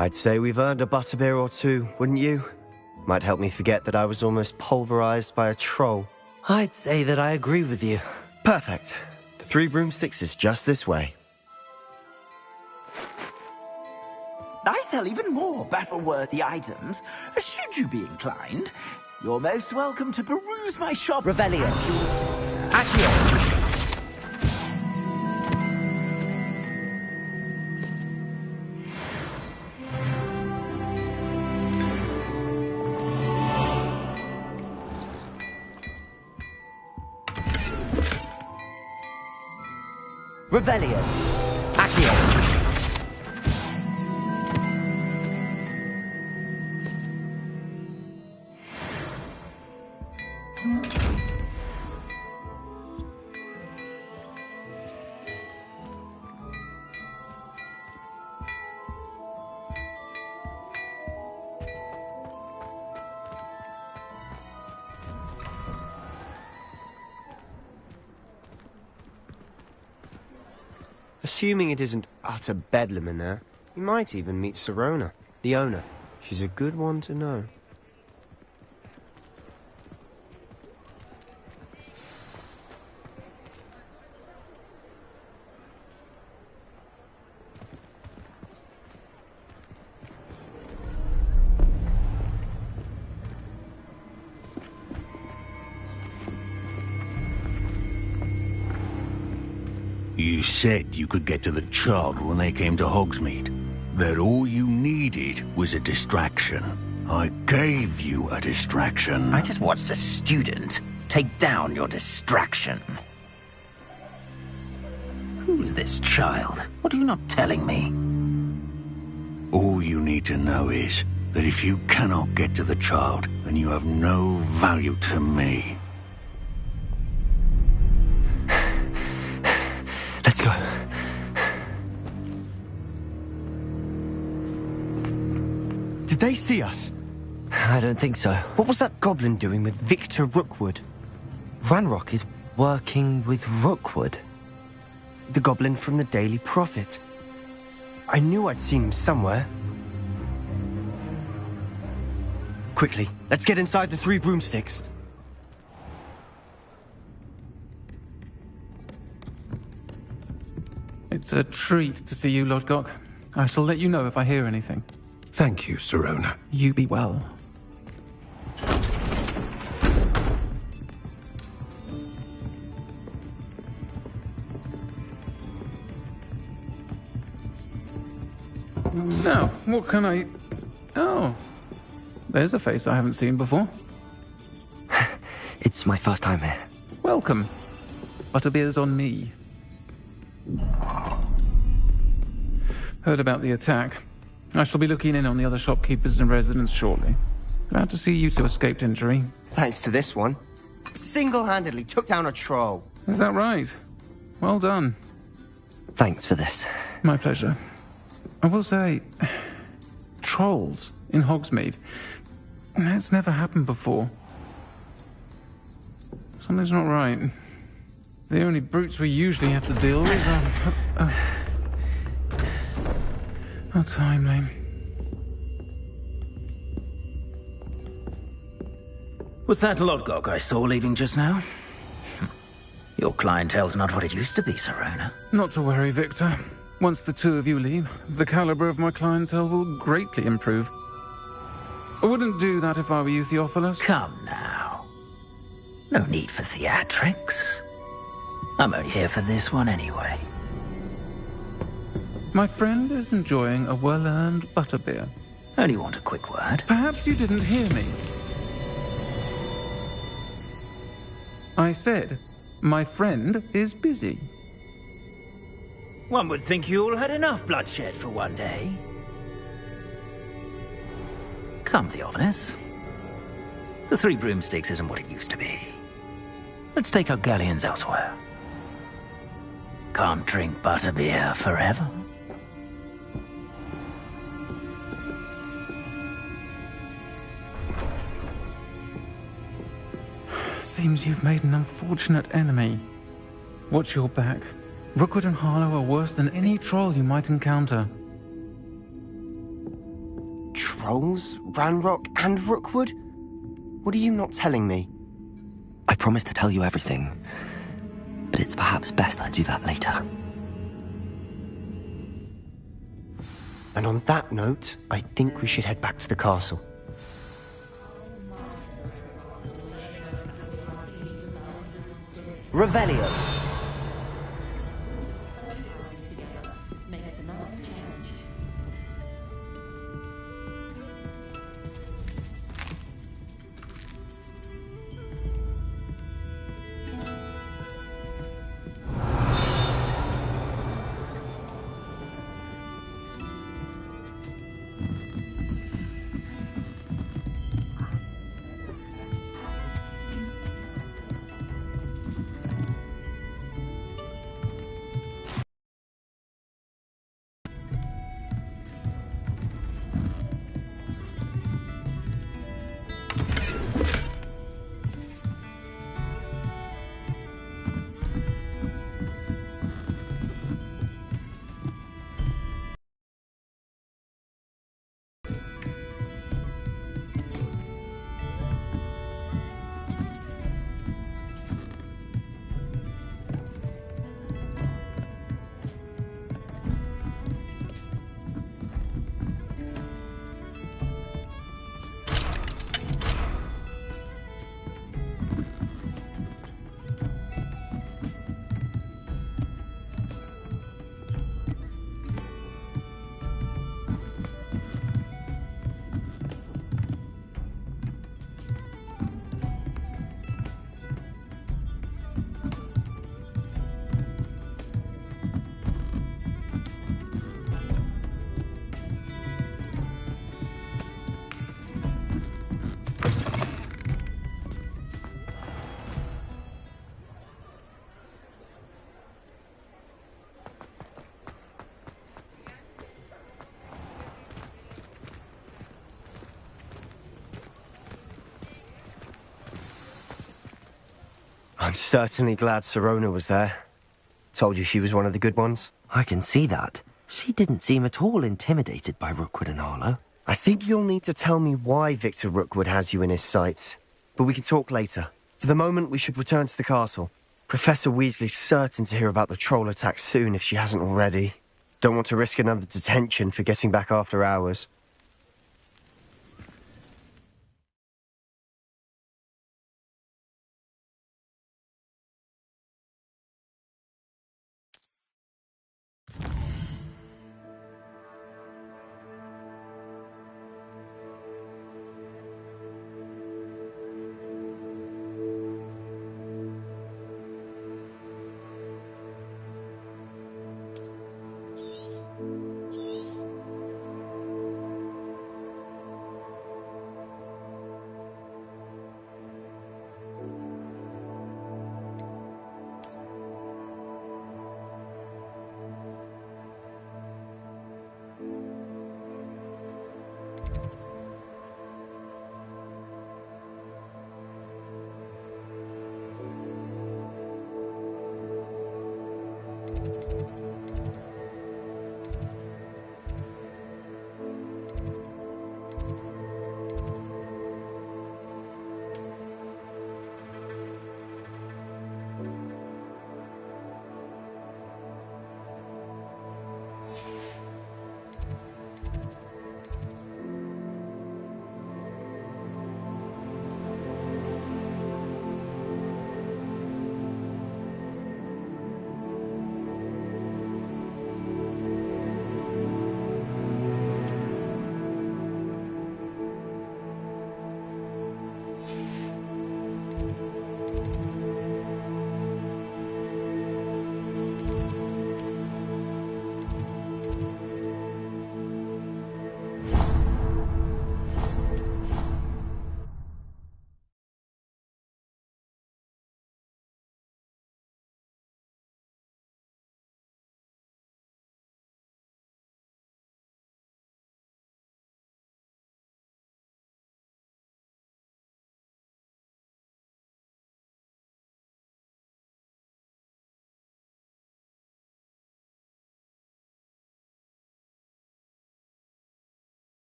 I'd say we've earned a butterbeer or two, wouldn't you? Might help me forget that I was almost pulverized by a troll. I'd say that I agree with you. Perfect. The 3 broomsticks is just this way. I sell even more battle-worthy items, should you be inclined. You're most welcome to peruse my shop. Revelio. Accio. Revelio. Accio. Assuming it isn't utter bedlam in there, you might even meet Sirona, the owner. She's a good one to know. You said you could get to the child when they came to Hogsmeade. That all you needed was a distraction. I gave you a distraction. I just watched a student take down your distraction. Who's this child? What are you not telling me? All you need to know is that if you cannot get to the child, then you have no value to me. Let's go. Did they see us? I don't think so. What was that goblin doing with Victor Rookwood? Ranrock is working with Rookwood. The goblin from the Daily Prophet. I knew I'd seen him somewhere. Quickly, let's get inside the 3 broomsticks. It's a treat to see you, Lodgok. I shall let you know if I hear anything. Thank you, Sirona. You be well. Now, what can I... Oh, there's a face I haven't seen before. It's my first time here. Welcome. Butterbeer's on me. Heard about the attack. I shall be looking in on the other shopkeepers and residents shortly. Glad to see you two escaped injury. Thanks to this one. Single-handedly took down a troll. Is that right? Well done. Thanks for this. My pleasure. I will say, trolls in Hogsmeade. That's never happened before. Something's not right. The only brutes we usually have to deal with are... How timely. Was that Lodgok I saw leaving just now? Your clientele's not what it used to be, Sirona. Not to worry, Victor. Once the two of you leave, the caliber of my clientele will greatly improve. I wouldn't do that if I were you, Theophilus. Come now. No need for theatrics. I'm only here for this one anyway. My friend is enjoying a well-earned butterbeer. Only want a quick word. Perhaps you didn't hear me. I said, my friend is busy. One would think you all had enough bloodshed for one day. Come, Theophilus. The 3 broomsticks isn't what it used to be. Let's take our galleons elsewhere. Can't drink butterbeer forever. Seems you've made an unfortunate enemy. Watch your back. Rookwood and Harlow are worse than any troll you might encounter. Trolls? Ranrock and Rookwood? What are you not telling me? I promise to tell you everything, but it's perhaps best I do that later. And on that note, I think we should head back to the castle. Revelio. I'm certainly glad Sirona was there. Told you she was one of the good ones. I can see that. She didn't seem at all intimidated by Rookwood and Harlow. I think you'll need to tell me why Victor Rookwood has you in his sights. But we can talk later. For the moment, we should return to the castle. Professor Weasley's certain to hear about the troll attack soon if she hasn't already. Don't want to risk another detention for getting back after hours.